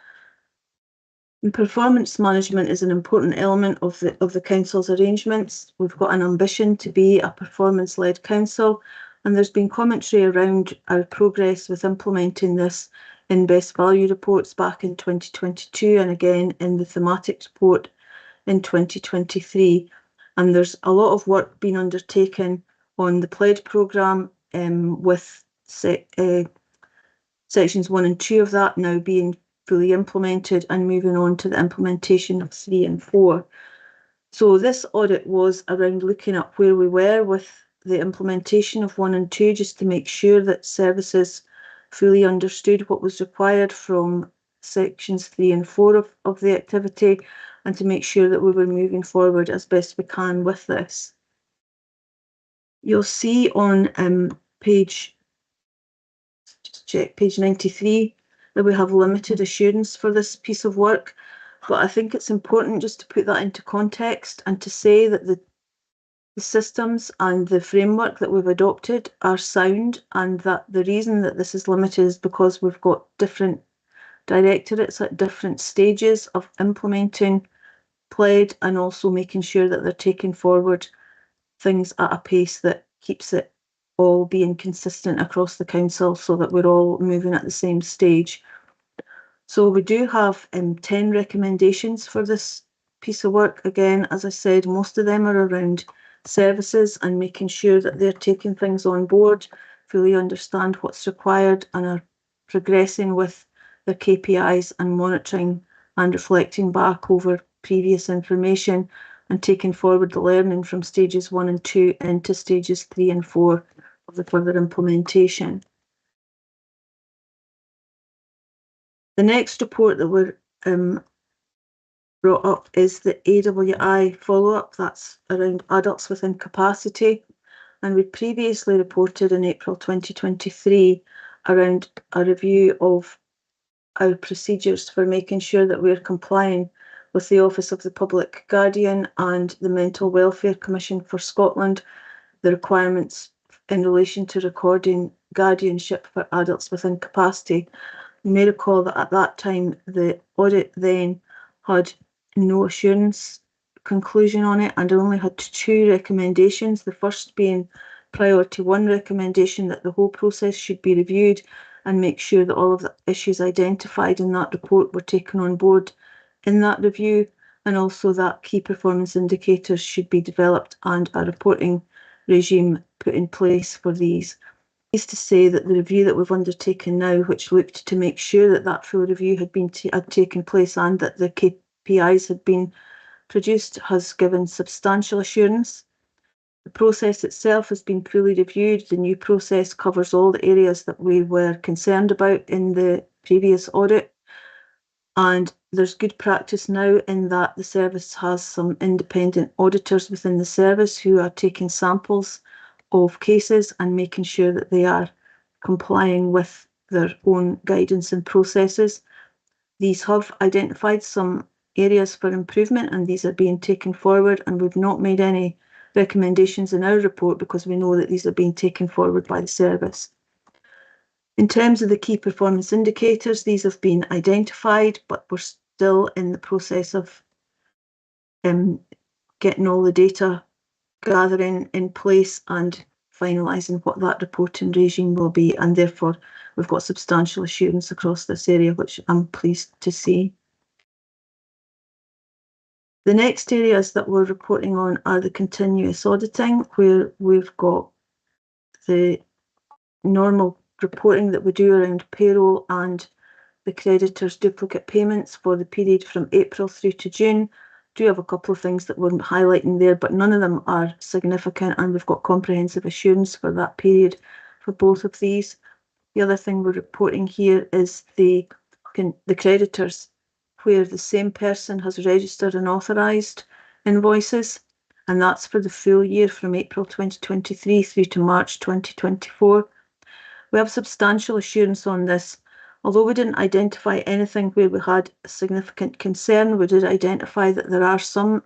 And performance management is an important element of the council's arrangements. We've got an ambition to be a performance-led council, and there's been commentary around our progress with implementing this in best value reports back in 2022 and again in the thematic report in 2023. And there's a lot of work being undertaken on the pledge programme, with sections 1 and 2 of that now being fully implemented and moving on to the implementation of 3 and 4. So this audit was around looking at where we were with the implementation of 1 and 2, just to make sure that services fully understood what was required from sections 3 and 4 of the activity, and to make sure that we were moving forward as best we can with this. You'll see on page 93 that we have limited assurance for this piece of work, but I think it's important just to put that into context and to say that the systems and the framework that we've adopted are sound, and that the reason that this is limited is because we've got different directorates at different stages of implementing PLED, and also making sure that they're taking forward things at a pace that keeps it all being consistent across the council, so that we're all moving at the same stage. So we do have 10 recommendations for this piece of work. Again, as I said, most of them are around services and making sure that they're taking things on board, fully understand what's required, and are progressing with their KPIs and monitoring and reflecting back over previous information and taking forward the learning from stages 1 and 2 into stages 3 and 4 of the further implementation. The next report that we're brought up is the AWI follow-up. That's around adults with incapacity, and we previously reported in April 2023 around a review of our procedures for making sure that we're complying with the Office of the Public Guardian and the Mental Welfare Commission for Scotland, the requirements in relation to recording guardianship for adults with incapacity. You may recall that at that time the audit then had no assurance conclusion on it and only had 2 recommendations, the first being priority 1 recommendation that the whole process should be reviewed and make sure that all of the issues identified in that report were taken on board in that review, and also that key performance indicators should be developed and a reporting regime put in place for these. Is to say that the review that we've undertaken now, which looked to make sure that that full review had taken place and that the KPIs had been produced, has given substantial assurance. The process itself has been fully reviewed. The new process covers all the areas that we were concerned about in the previous audit. And there's good practice now in that the service has some independent auditors within the service who are taking samples of cases and making sure that they are complying with their own guidance and processes. These have identified some areas for improvement and these are being taken forward, and we've not made any recommendations in our report because we know that these are being taken forward by the service. In terms of the key performance indicators, these have been identified, but we're still in the process of getting all the data gathering in place and finalising what that reporting regime will be, and therefore we've got substantial assurance across this area, which I'm pleased to see. The next areas that we're reporting on are the continuous auditing, where we've got the normal reporting that we do around payroll and the creditors' duplicate payments for the period from April through to June. Do have a couple of things that we're highlighting there, but none of them are significant, and we've got comprehensive assurance for that period for both of these. The other thing we're reporting here is the creditors, where the same person has registered and authorised invoices, and that's for the full year from April 2023 through to March 2024. We have substantial assurance on this. Although we didn't identify anything where we had a significant concern, we did identify that there are some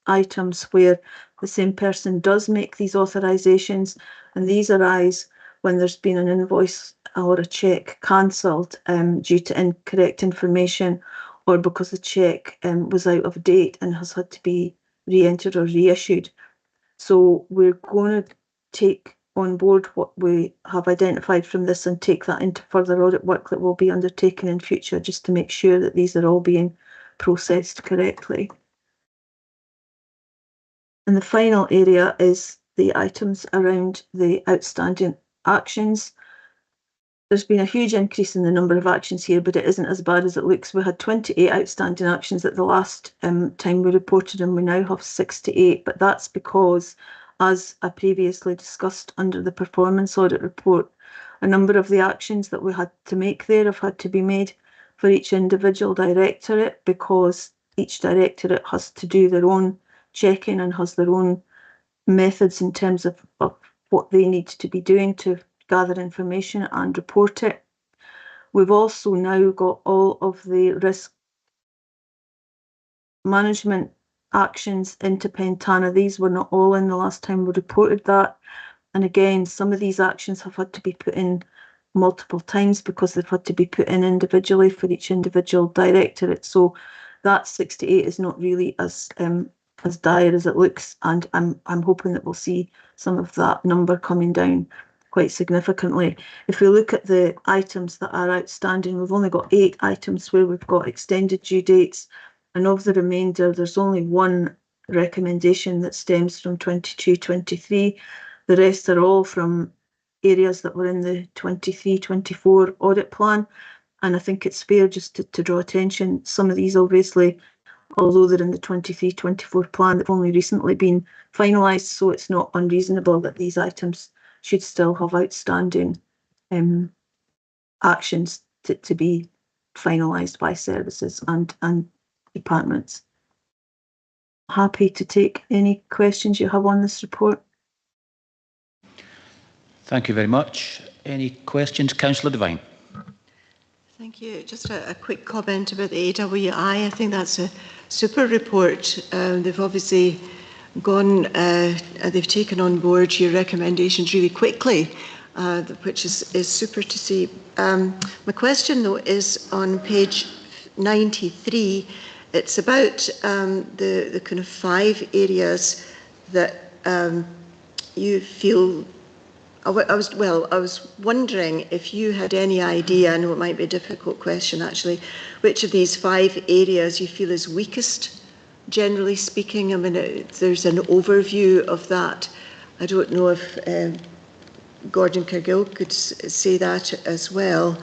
items where the same person does make these authorisations, and these arise when there's been an invoice or a cheque cancelled due to incorrect information, or because the cheque was out of date and has had to be re-entered or reissued. So we're going to take on board what we have identified from this and take that into further audit work that will be undertaken in future, just to make sure that these are all being processed correctly. And the final area is the items around the outstanding actions. There's been a huge increase in the number of actions here, but it isn't as bad as it looks. We had 28 outstanding actions at the last time we reported, and we now have 68, but that's because, as I previously discussed under the performance audit report, a number of the actions that we had to make there have had to be made for each individual directorate, because each directorate has to do their own checking and has their own methods in terms of what they need to be doing to gather information and report it. We've also now got all of the risk management actions into Pentana. These were not all in the last time we reported that. And again, some of these actions have had to be put in multiple times because they've had to be put in individually for each individual directorate. So that 68 is not really as dire as it looks, and I'm hoping that we'll see some of that number coming down quite significantly. If we look at the items that are outstanding, we've only got 8 items where we've got extended due dates, and of the remainder, there's only one recommendation that stems from 22-23. The rest are all from areas that were in the 23-24 audit plan, and I think it's fair just to draw attention. Some of these, obviously, although they're in the 23-24 plan, they've only recently been finalised, so it's not unreasonable that these items should still have outstanding actions to be finalised by services and departments. Happy to take any questions you have on this report. Thank you very much. Any questions? Councillor Devine. Thank you. Just a quick comment about the AWI. I think that's a super report. They've obviously gone, they've taken on board your recommendations really quickly, which is super to see. My question, though, is on page 93. It's about the kind of 5 areas that you feel. I was wondering if you had any idea, I know it might be a difficult question actually, which of these 5 areas you feel is weakest generally speaking? I mean, there's an overview of that. I don't know if Gordon Cargill could say that as well.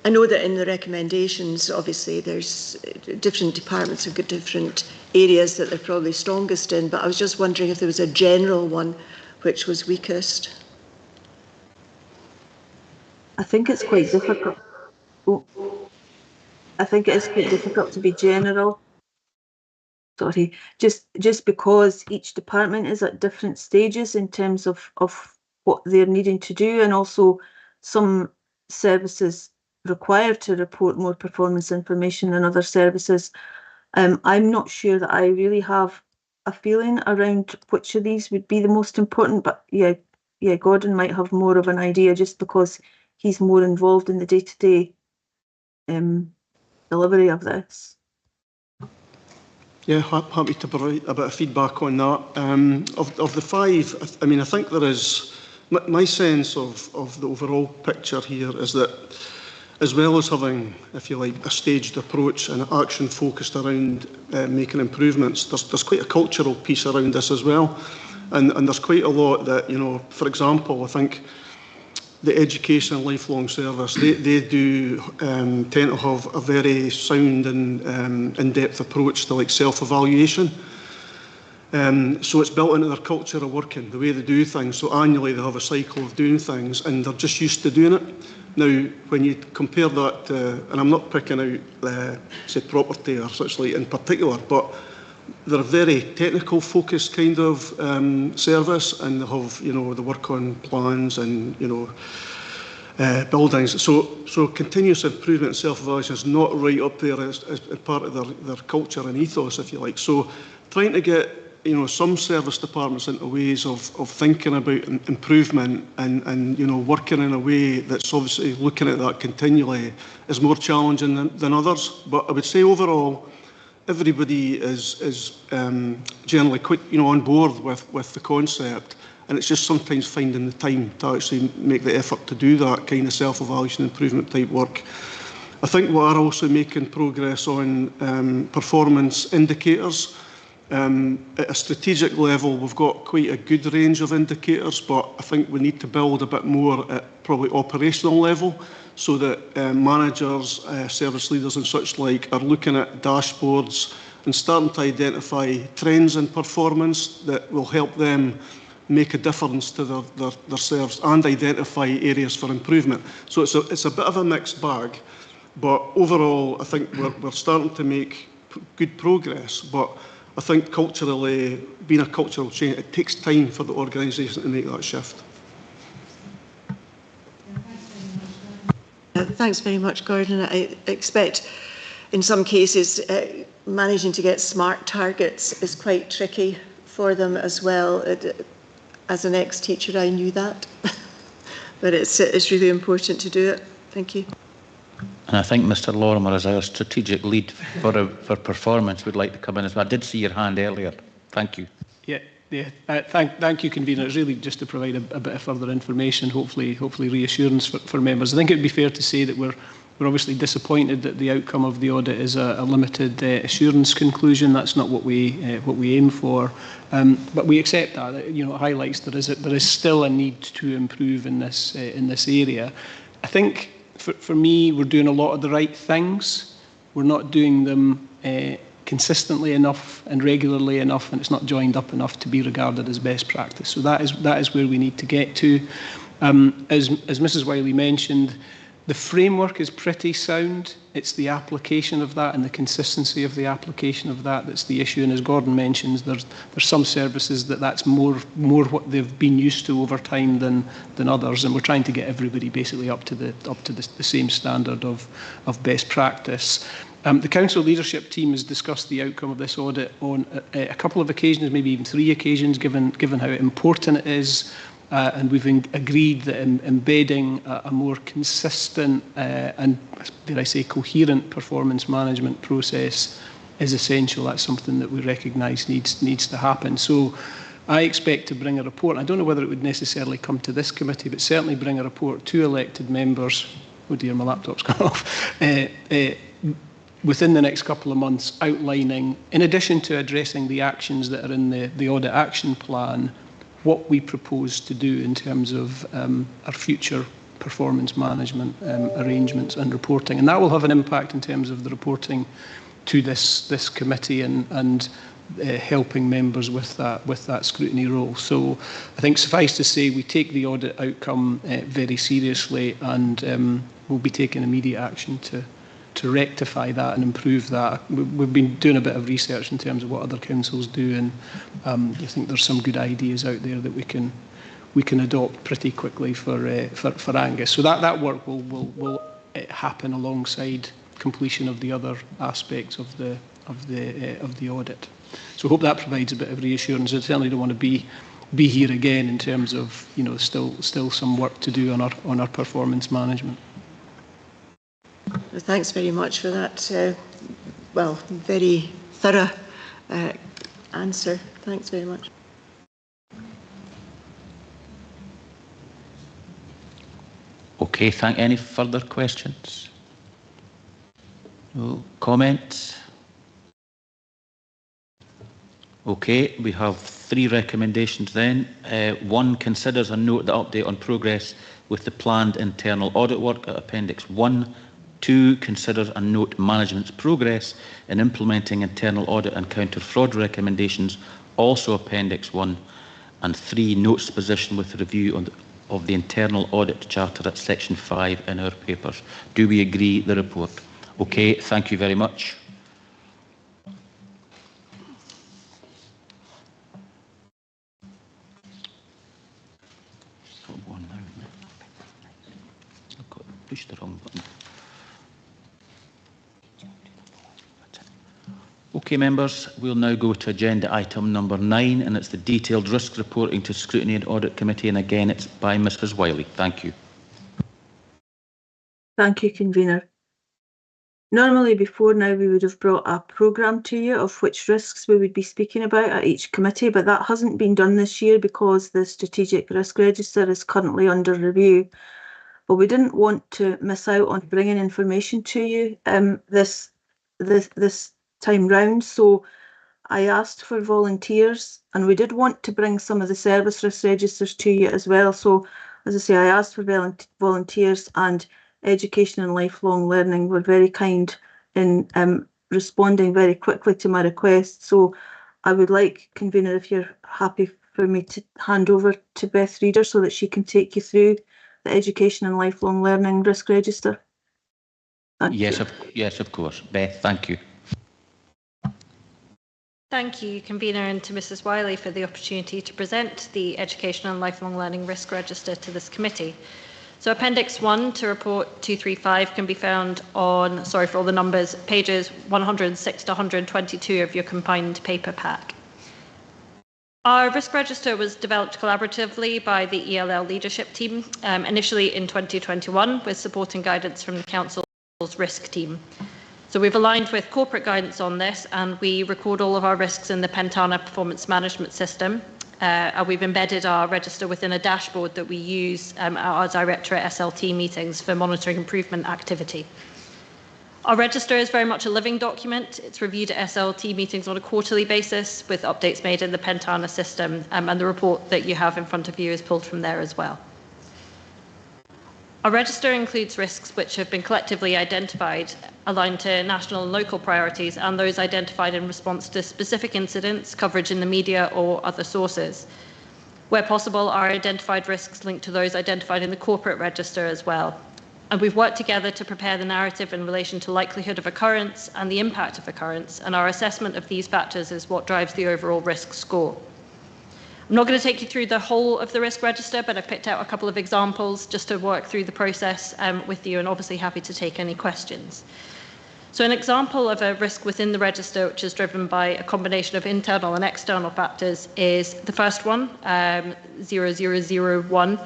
I know that in the recommendations, obviously, there's different departments have got different areas that they're probably strongest in, but I was just wondering if there was a general one which was weakest. I think it's quite difficult. I think it is quite difficult to be general. Sorry, just because each department is at different stages in terms of what they're needing to do, and also some services require to report more performance information than other services. I'm not sure that I really have a feeling around which of these would be the most important, but yeah, Gordon might have more of an idea just because he's more involved in the day-to-day delivery of this. Yeah, happy to provide a bit of feedback on that. Of the five, I mean, I think there is, my sense of the overall picture here is that, as well as having, if you like, a staged approach and action focused around making improvements, there's quite a cultural piece around this as well. And there's quite a lot that, you know, for example, I think the education and lifelong service, they do tend to have a very sound and in-depth approach to like self-evaluation. So it's built into their culture of working, the way they do things. So annually they have a cycle of doing things and they're just used to doing it. Now, when you compare that to, and I'm not picking out, say, property or such like in particular, but they're a very technical focused kind of service, and they have, you know, they work on plans and, you know, buildings. So continuous improvement and self-evaluation is not right up there as part of their culture and ethos, if you like. So trying to get, you know, some service departments into ways of thinking about improvement and you know, working in a way that's obviously looking at that continually is more challenging than others. But I would say overall, everybody is generally quite, you know, on board with the concept, and it's just sometimes finding the time to actually make the effort to do that kind of self-evaluation improvement type work. I think we are also making progress on performance indicators. At a strategic level, we've got quite a good range of indicators, but I think we need to build a bit more at probably operational level, so that managers, service leaders and such like are looking at dashboards and starting to identify trends in performance that will help them make a difference to their service and identify areas for improvement. So it's a bit of a mixed bag, but overall I think we're starting to make good progress. But I think culturally, being a cultural change, it takes time for the organisation to make that shift. Thanks very much, Gordon. I expect in some cases managing to get SMART targets is quite tricky for them as well. As an ex-teacher, I knew that, but it's really important to do it. Thank you. And I think Mr. Lorimer, as our strategic lead for performance, would like to come in as well. I did see your hand earlier. Thank you. Yeah. Thank you, Convener. It's really just to provide a bit of further information, hopefully reassurance for members. I think it would be fair to say that we're obviously disappointed that the outcome of the audit is a limited assurance conclusion. That's not what we aim for, but we accept that. You know, it highlights there is still a need to improve in this area. I think for me, we're doing a lot of the right things. We're not doing them consistently enough and regularly enough, and it's not joined up enough to be regarded as best practice. So that is where we need to get to. As Mrs. Wiley mentioned, the framework is pretty sound. It's the application of that and the consistency of the application of that that's the issue. And as Gordon mentions, there's some services that's more what they've been used to over time than others, and we're trying to get everybody basically up to the same standard of best practice. The Council leadership team has discussed the outcome of this audit on a couple of occasions, maybe even 3 occasions, given how important it is. And we've agreed that embedding a more consistent and, dare I say, coherent performance management process is essential. That's something that we recognise needs to happen. So I expect to bring a report. I don't know whether it would necessarily come to this committee, but certainly bring a report to elected members. Oh dear, my laptop's gone off. within the next couple of months, outlining, in addition to addressing the actions that are in the audit action plan, what we propose to do in terms of our future performance management arrangements and reporting. And that will have an impact in terms of the reporting to this committee and helping members with that scrutiny role. So I think suffice to say we take the audit outcome very seriously, and we'll be taking immediate action to rectify that and improve that. We've been doing a bit of research in terms of what other councils do, and I think there's some good ideas out there that we can adopt pretty quickly for Angus. So that work will happen alongside completion of the other aspects of the audit. So I hope that provides a bit of reassurance. I certainly don't want to be here again in terms of still some work to do on our performance management. Thanks very much for that, very thorough answer. Thanks very much. Okay, any further questions? No comments? Okay, we have 3 recommendations then. 1, considers and note the update on progress with the planned internal audit work at Appendix 1. 2, consider and note management's progress in implementing internal audit and counter fraud recommendations, also Appendix 1. And 3, notes position with review of the internal audit charter at Section 5 in our papers. Do we agree the report? Okay, thank you very much. Push the wrong button. Okay, members, we'll now go to agenda item number 9, and it's the detailed risk reporting to Scrutiny and Audit Committee, and again it's by Mrs. Wiley. Thank you. Thank you, Convener. Normally before now we would have brought a programme to you of which risks we would be speaking about at each committee, but that hasn't been done this year because the Strategic Risk Register is currently under review. But we didn't want to miss out on bringing information to you this time round, so I asked for volunteers, and we did want to bring some of the service risk registers to you as well. So as I say, I asked for volunteers, and Education and Lifelong Learning were very kind in responding very quickly to my request. So I would like, Convener, if you're happy for me to hand over to Beth Reader so that she can take you through the Education and Lifelong Learning Risk Register. Yes, of course. Beth, thank you. Thank you, Convener, and to Mrs. Wiley for the opportunity to present the Education and Lifelong Learning Risk Register to this committee. So Appendix 1 to Report 235 can be found on, sorry for all the numbers, pages 106 to 122 of your combined paper pack. Our risk register was developed collaboratively by the ELL leadership team, initially in 2021 with support and guidance from the Council's risk team. So we've aligned with corporate guidance on this, and we record all of our risks in the Pentana performance management system. And we've embedded our register within a dashboard that we use at our Directorate SLT meetings for monitoring improvement activity. Our register is very much a living document. It's reviewed at SLT meetings on a quarterly basis with updates made in the Pentana system, and the report that you have in front of you is pulled from there as well. Our register includes risks which have been collectively identified, aligned to national and local priorities, and those identified in response to specific incidents, coverage in the media or other sources. Where possible, our identified risks linked to those identified in the corporate register as well. And we've worked together to prepare the narrative in relation to likelihood of occurrence and the impact of occurrence, and our assessment of these factors is what drives the overall risk score. I'm not going to take you through the whole of the risk register, but I picked out a couple of examples just to work through the process with you, and obviously happy to take any questions. So an example of a risk within the register which is driven by a combination of internal and external factors is the first one, 0001,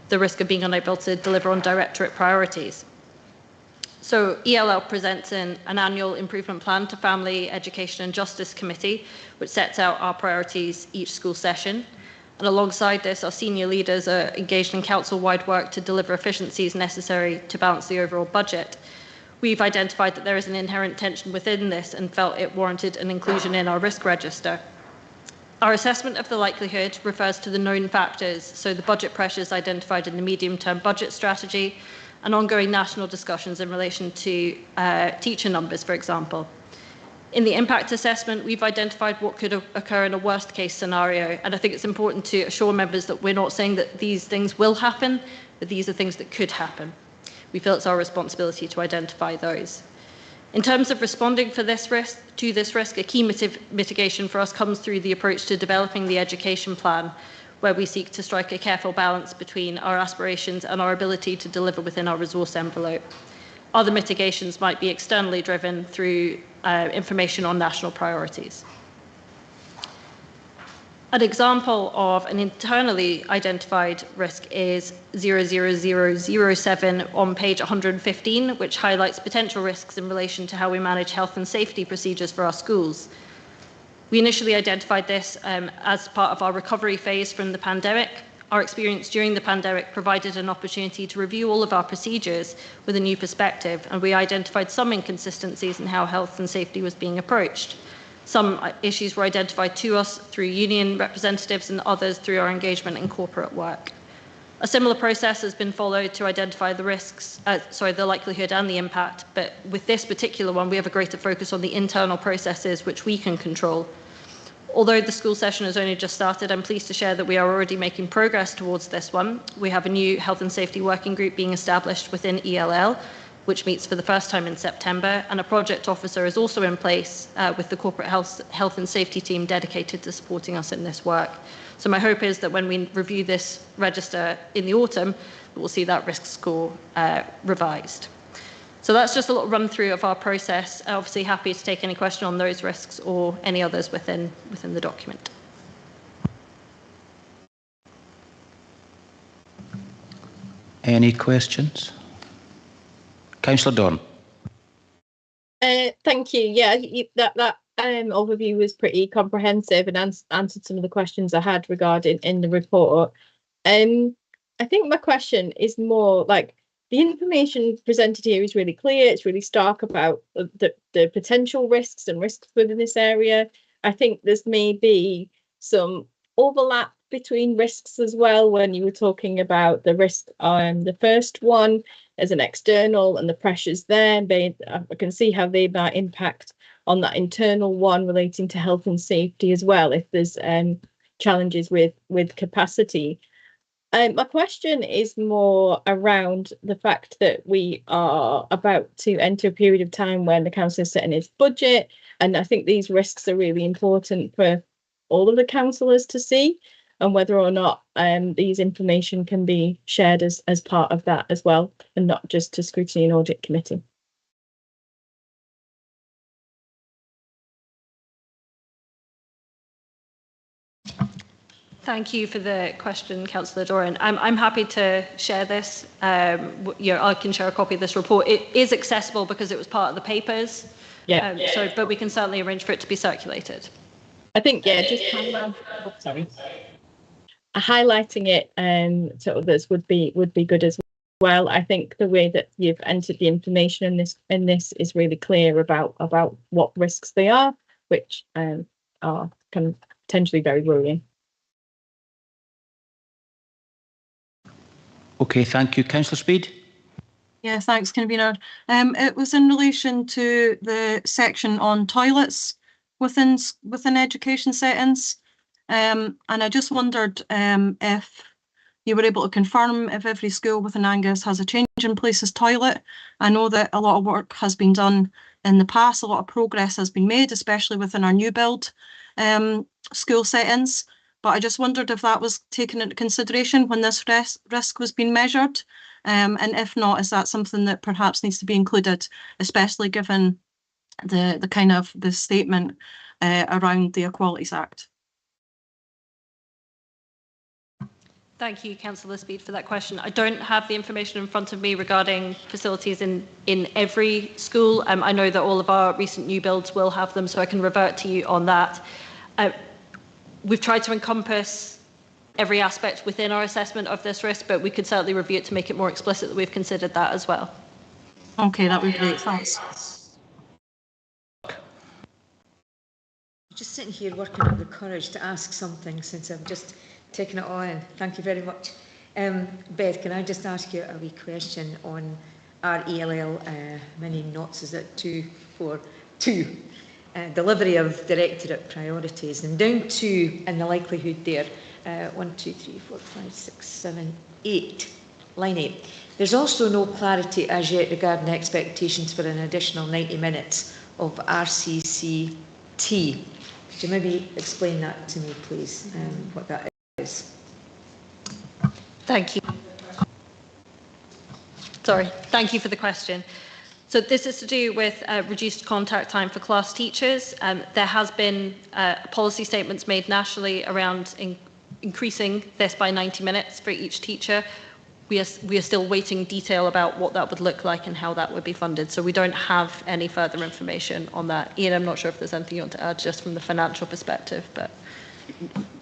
the risk of being unable to deliver on directorate priorities. So ELL presents an annual improvement plan to Family, Education and Justice Committee, which sets out our priorities each school session. And alongside this, our senior leaders are engaged in council-wide work to deliver efficiencies necessary to balance the overall budget. We've identified that there is an inherent tension within this and felt it warranted an inclusion in our risk register. Our assessment of the likelihood refers to the known factors, so the budget pressures identified in the medium-term budget strategy and ongoing national discussions in relation to teacher numbers, for example. In the impact assessment, we've identified what could occur in a worst-case scenario, and I think it's important to assure members that we're not saying that these things will happen, but these are things that could happen. We feel it's our responsibility to identify those. In terms of responding to this risk, a key mitigation for us comes through the approach to developing the education plan, where we seek to strike a careful balance between our aspirations and our ability to deliver within our resource envelope. Other mitigations might be externally driven through information on national priorities. An example of an internally identified risk is 00007 on page 115, which highlights potential risks in relation to how we manage health and safety procedures for our schools. We initially identified this as part of our recovery phase from the pandemic. Our experience during the pandemic provided an opportunity to review all of our procedures with a new perspective, and we identified some inconsistencies in how health and safety was being approached. Some issues were identified to us through union representatives and others through our engagement in corporate work. A similar process has been followed to identify the risks, the likelihood and the impact, but with this particular one, we have a greater focus on the internal processes which we can control. Although the school session has only just started, I'm pleased to share that we are already making progress towards this one. We have a new health and safety working group being established within ELL, which meets for the first time in September, and a project officer is also in place with the corporate health and safety team dedicated to supporting us in this work. So my hope is that when we review this register in the autumn, we'll see that risk score revised. So that's just a little run through of our process. Obviously happy to take any question on those risks or any others within the document. Any questions? Councillor Dorn. Thank you. Yeah, that overview was pretty comprehensive and answered some of the questions I had regarding in the report. I think my question is more like the information presented here is really clear. It's really stark about the potential risks and risks within this area. I think there's maybe some overlap between risks as well when you were talking about the risk on the first one as an external and the pressures there. I can see how they might impact on that internal one relating to health and safety as well if there's challenges with capacity. My question is more around the fact that we are about to enter a period of time when the council is setting its budget, and I think these risks are really important for all of the councillors to see, and whether or not these information can be shared as part of that as well, and not just to Scrutiny and Audit Committee. Thank you for the question, Councillor Doran. I'm happy to share this. I can share a copy of this report. It is accessible because it was part of the papers. Yeah. But we can certainly arrange for it to be circulated. I think just highlighting it to others would be good as well. I think the way that you've entered the information in this is really clear about what risks they are, which are kind of potentially very worrying. Okay, thank you. Councillor Speed. Yeah, thanks, Convener. It was in relation to the section on toilets within education settings. And I just wondered if you were able to confirm if every school within Angus has a change in places toilet. I know that a lot of work has been done in the past, a lot of progress has been made, especially within our new build school settings. But I just wondered if that was taken into consideration when this risk was being measured. And if not, is that something that perhaps needs to be included, especially given the kind of the statement around the Equalities Act? Thank you, Councillor Speed, for that question. I don't have the information in front of me regarding facilities in every school. I know that all of our recent new builds will have them, so I can revert to you on that. We've tried to encompass every aspect within our assessment of this risk, but we could certainly review it to make it more explicit that we've considered that as well. Okay, that would be great. Thanks. Just sitting here working up the courage to ask something since I've just taken it all in. Thank you very much. Beth, can I just ask you a wee question on our ELL, many knots, is it 242? Delivery of directorate priorities, and down to, and the likelihood there, 1, 2, 3, 4, 5, 6, 7, 8, line 8. There's also no clarity as yet regarding expectations for an additional 90 minutes of RCCT. Could you maybe explain that to me, please, what that is? Thank you. Sorry, thank you for the question. So this is to do with reduced contact time for class teachers. There has been policy statements made nationally around increasing this by 90 minutes for each teacher. We are still waiting detail about what that would look like and how that would be funded. So we don't have any further information on that. Ian, I'm not sure if there's anything you want to add just from the financial perspective, but.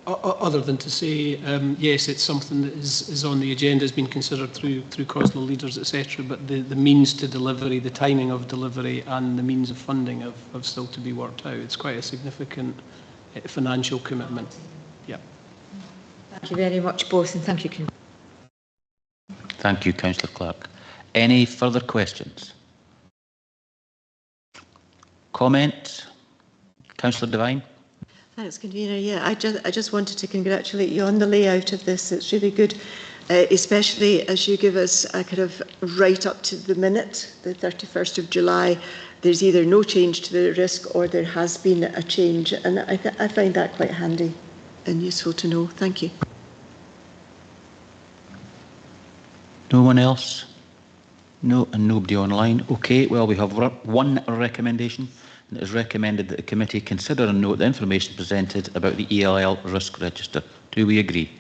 Other than to say, yes, it's something that is on the agenda, has been considered through COSLA leaders, etc. But the means to delivery, the timing of delivery, and the means of funding have still to be worked out. It's quite a significant financial commitment. Yeah. Thank you very much, both, and thank you. Thank you, Councillor Clark. Any further questions? Comments? Councillor Devine. Thanks, Convener. Yeah, I just wanted to congratulate you on the layout of this. It's really good, especially as you give us a kind of right up to the minute, the 31st of July. There's either no change to the risk or there has been a change, and I find that quite handy and useful to know. Thank you. No one else? No, and nobody online. Okay, well, we have one recommendation. It is recommended that the committee consider and note the information presented about the ELL risk register. Do we agree?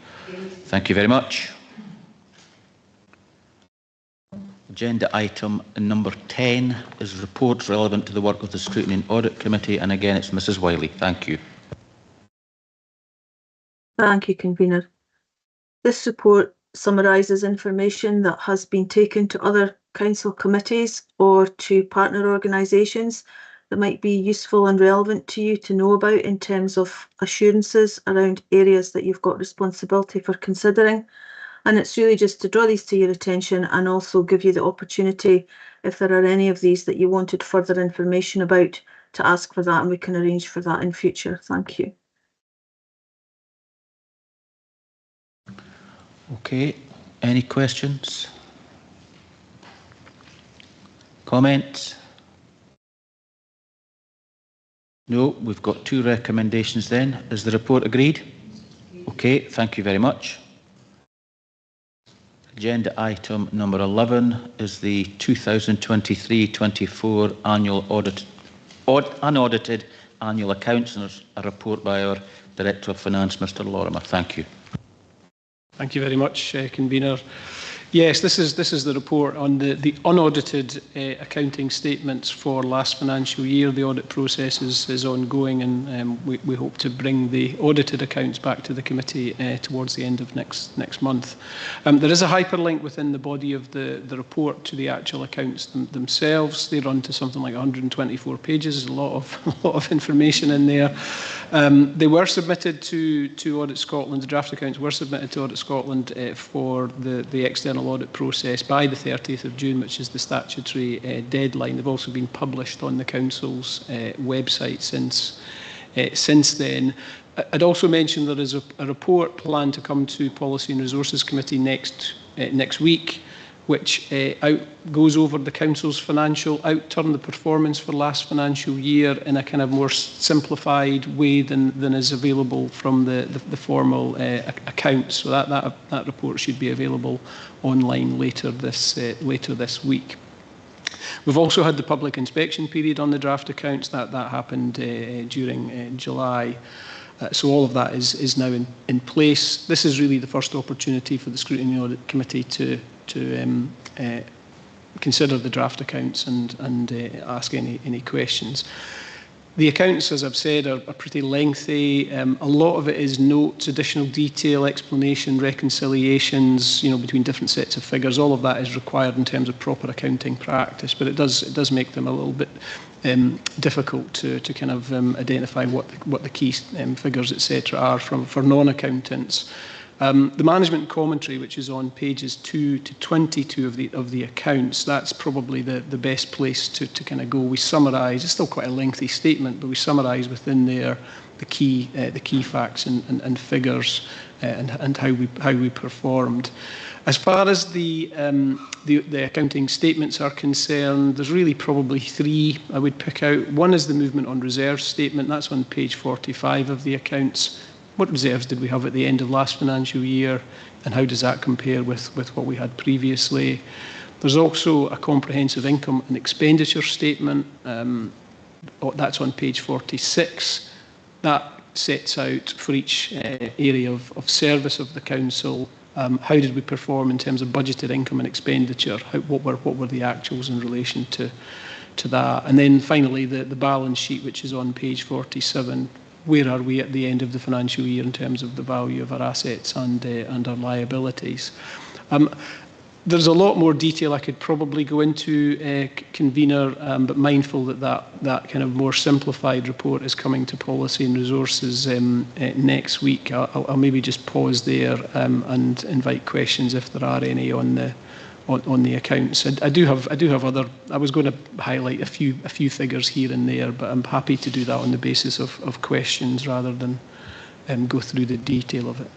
Thank you very much. Agenda item number 10 is reports relevant to the work of the Scrutiny and Audit Committee, and again it's Mrs Wiley. Thank you. Thank you, Convener. This report summarises information that has been taken to other council committees or to partner organisations that might be useful and relevant to you to know about in terms of assurances around areas that you've got responsibility for considering. And it's really just to draw these to your attention and also give you the opportunity, if there are any of these that you wanted further information about, to ask for that, and we can arrange for that in future. Thank you. Okay, any questions? Comments? No, we've got two recommendations then. Is the report agreed? Okay, thank you very much. Agenda item number 11 is the 2023-24 annual unaudited annual accounts, and there's a report by our Director of Finance, Mr Lorimer. Thank you. Thank you very much, Convener. Yes, this is the report on the unaudited accounting statements for last financial year. The audit process is ongoing, and we hope to bring the audited accounts back to the committee towards the end of next month. There is a hyperlink within the body of the report to the actual accounts themselves. They run to something like 124 pages. There's a lot of information in there. They were submitted to Audit Scotland. The draft accounts were submitted to Audit Scotland for the external audit process by the 30th of June, which is the statutory deadline. They've also been published on the Council's website since then. I'd also mention there is a report planned to come to Policy and Resources Committee next week, which goes over the Council's financial outturn, the performance for last financial year, in a kind of more simplified way than is available from the formal accounts. So that report should be available online later this week. We've also had the public inspection period on the draft accounts. That happened during July. So all of that is now in place. This is really the first opportunity for the Scrutiny Audit Committee to consider the draft accounts and ask any questions. The accounts, as I've said, are pretty lengthy. A lot of it is notes, additional detail, explanation, reconciliations, between different sets of figures. All of that is required in terms of proper accounting practice, but it does make them a little bit difficult to kind of identify what the key figures, etc., are for non-accountants. The management commentary, which is on pages 2 to 22 of the accounts, that's probably the best place to kind of go. We summarise. It's still quite a lengthy statement, but we summarise within there the key facts and figures and how we performed. As far as the accounting statements are concerned, there's really probably three I would pick out. One is the movement on reserves statement. That's on page 45 of the accounts. What reserves did we have at the end of last financial year, and how does that compare with what we had previously? There's also a comprehensive income and expenditure statement. That's on page 46. That sets out for each area of service of the council, how did we perform in terms of budgeted income and expenditure, what were the actuals in relation to that. And then finally the balance sheet, which is on page 47. Where are we at the end of the financial year in terms of the value of our assets and our liabilities? There's a lot more detail I could probably go into, convener, but mindful that kind of more simplified report is coming to Policy and Resources next week. I'll maybe just pause there and invite questions if there are any on the accounts. I do have other. I was going to highlight a few figures here and there, but I'm happy to do that on the basis of questions rather than go through the detail of it.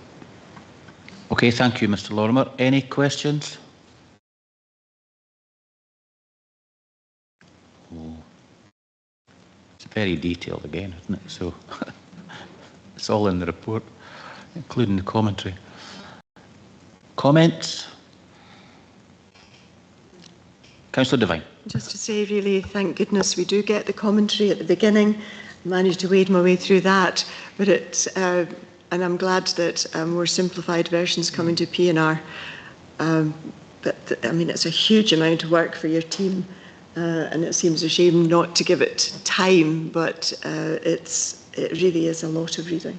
Okay, thank you, Mr. Lorimer. Any questions? Oh. It's very detailed again, isn't it? So it's all in the report, including the commentary. Comments? Councillor Devine. Just to say, really, thank goodness we do get the commentary at the beginning. Managed to wade my way through that, but and I'm glad that more simplified versions coming to P&R. But I mean, it's a huge amount of work for your team, and it seems a shame not to give it time. But it really is a lot of reading.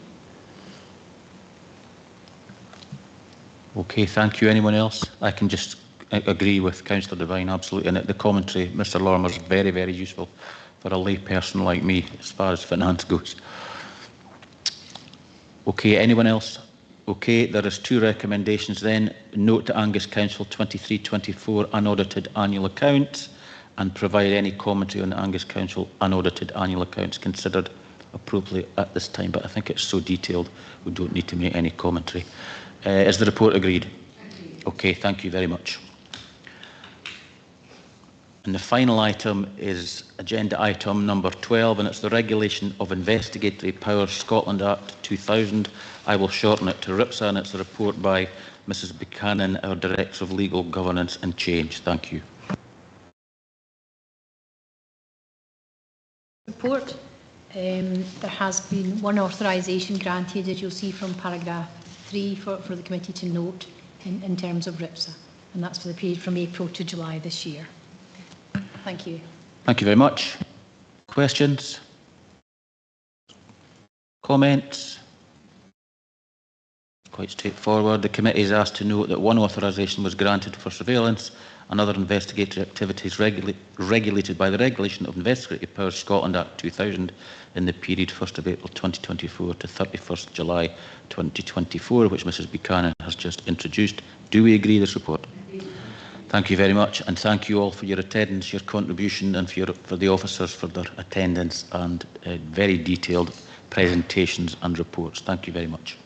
Okay, thank you. Anyone else? I can just agree with Councillor Devine, absolutely. And the commentary, Mr. Lorimer, is very, very useful for a lay person like me as far as finance goes. Okay, anyone else? Okay, there is two recommendations then. Note to Angus Council 23-24 unaudited annual accounts and provide any commentary on the Angus Council unaudited annual accounts considered appropriately at this time. But I think it's so detailed we don't need to make any commentary. Is the report agreed? Okay, thank you very much. And the final item is agenda item number 12, and it's the Regulation of Investigatory Powers Scotland Act 2000. I will shorten it to RIPSA, and it's a report by Mrs Buchanan, our Director of Legal Governance and Change. Thank you. Report. There has been one authorisation granted, as you'll see from paragraph 3, for the committee to note in terms of RIPSA, and that's for the period from April to July this year. Thank you. Thank you very much. Questions? Comments? Quite straightforward. The committee is asked to note that one authorisation was granted for surveillance and other investigatory activities regulated by the Regulation of Investigatory Powers Scotland Act 2000 in the period 1st of April 2024 to 31st July 2024, which Mrs Buchanan has just introduced. Do we agree with this report? Thank you very much, and thank you all for your attendance, your contribution, and for the officers for their attendance and very detailed presentations and reports. Thank you very much.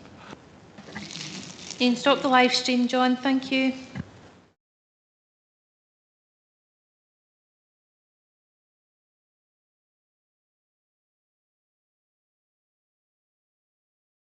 You can stop the live stream, John. Thank you.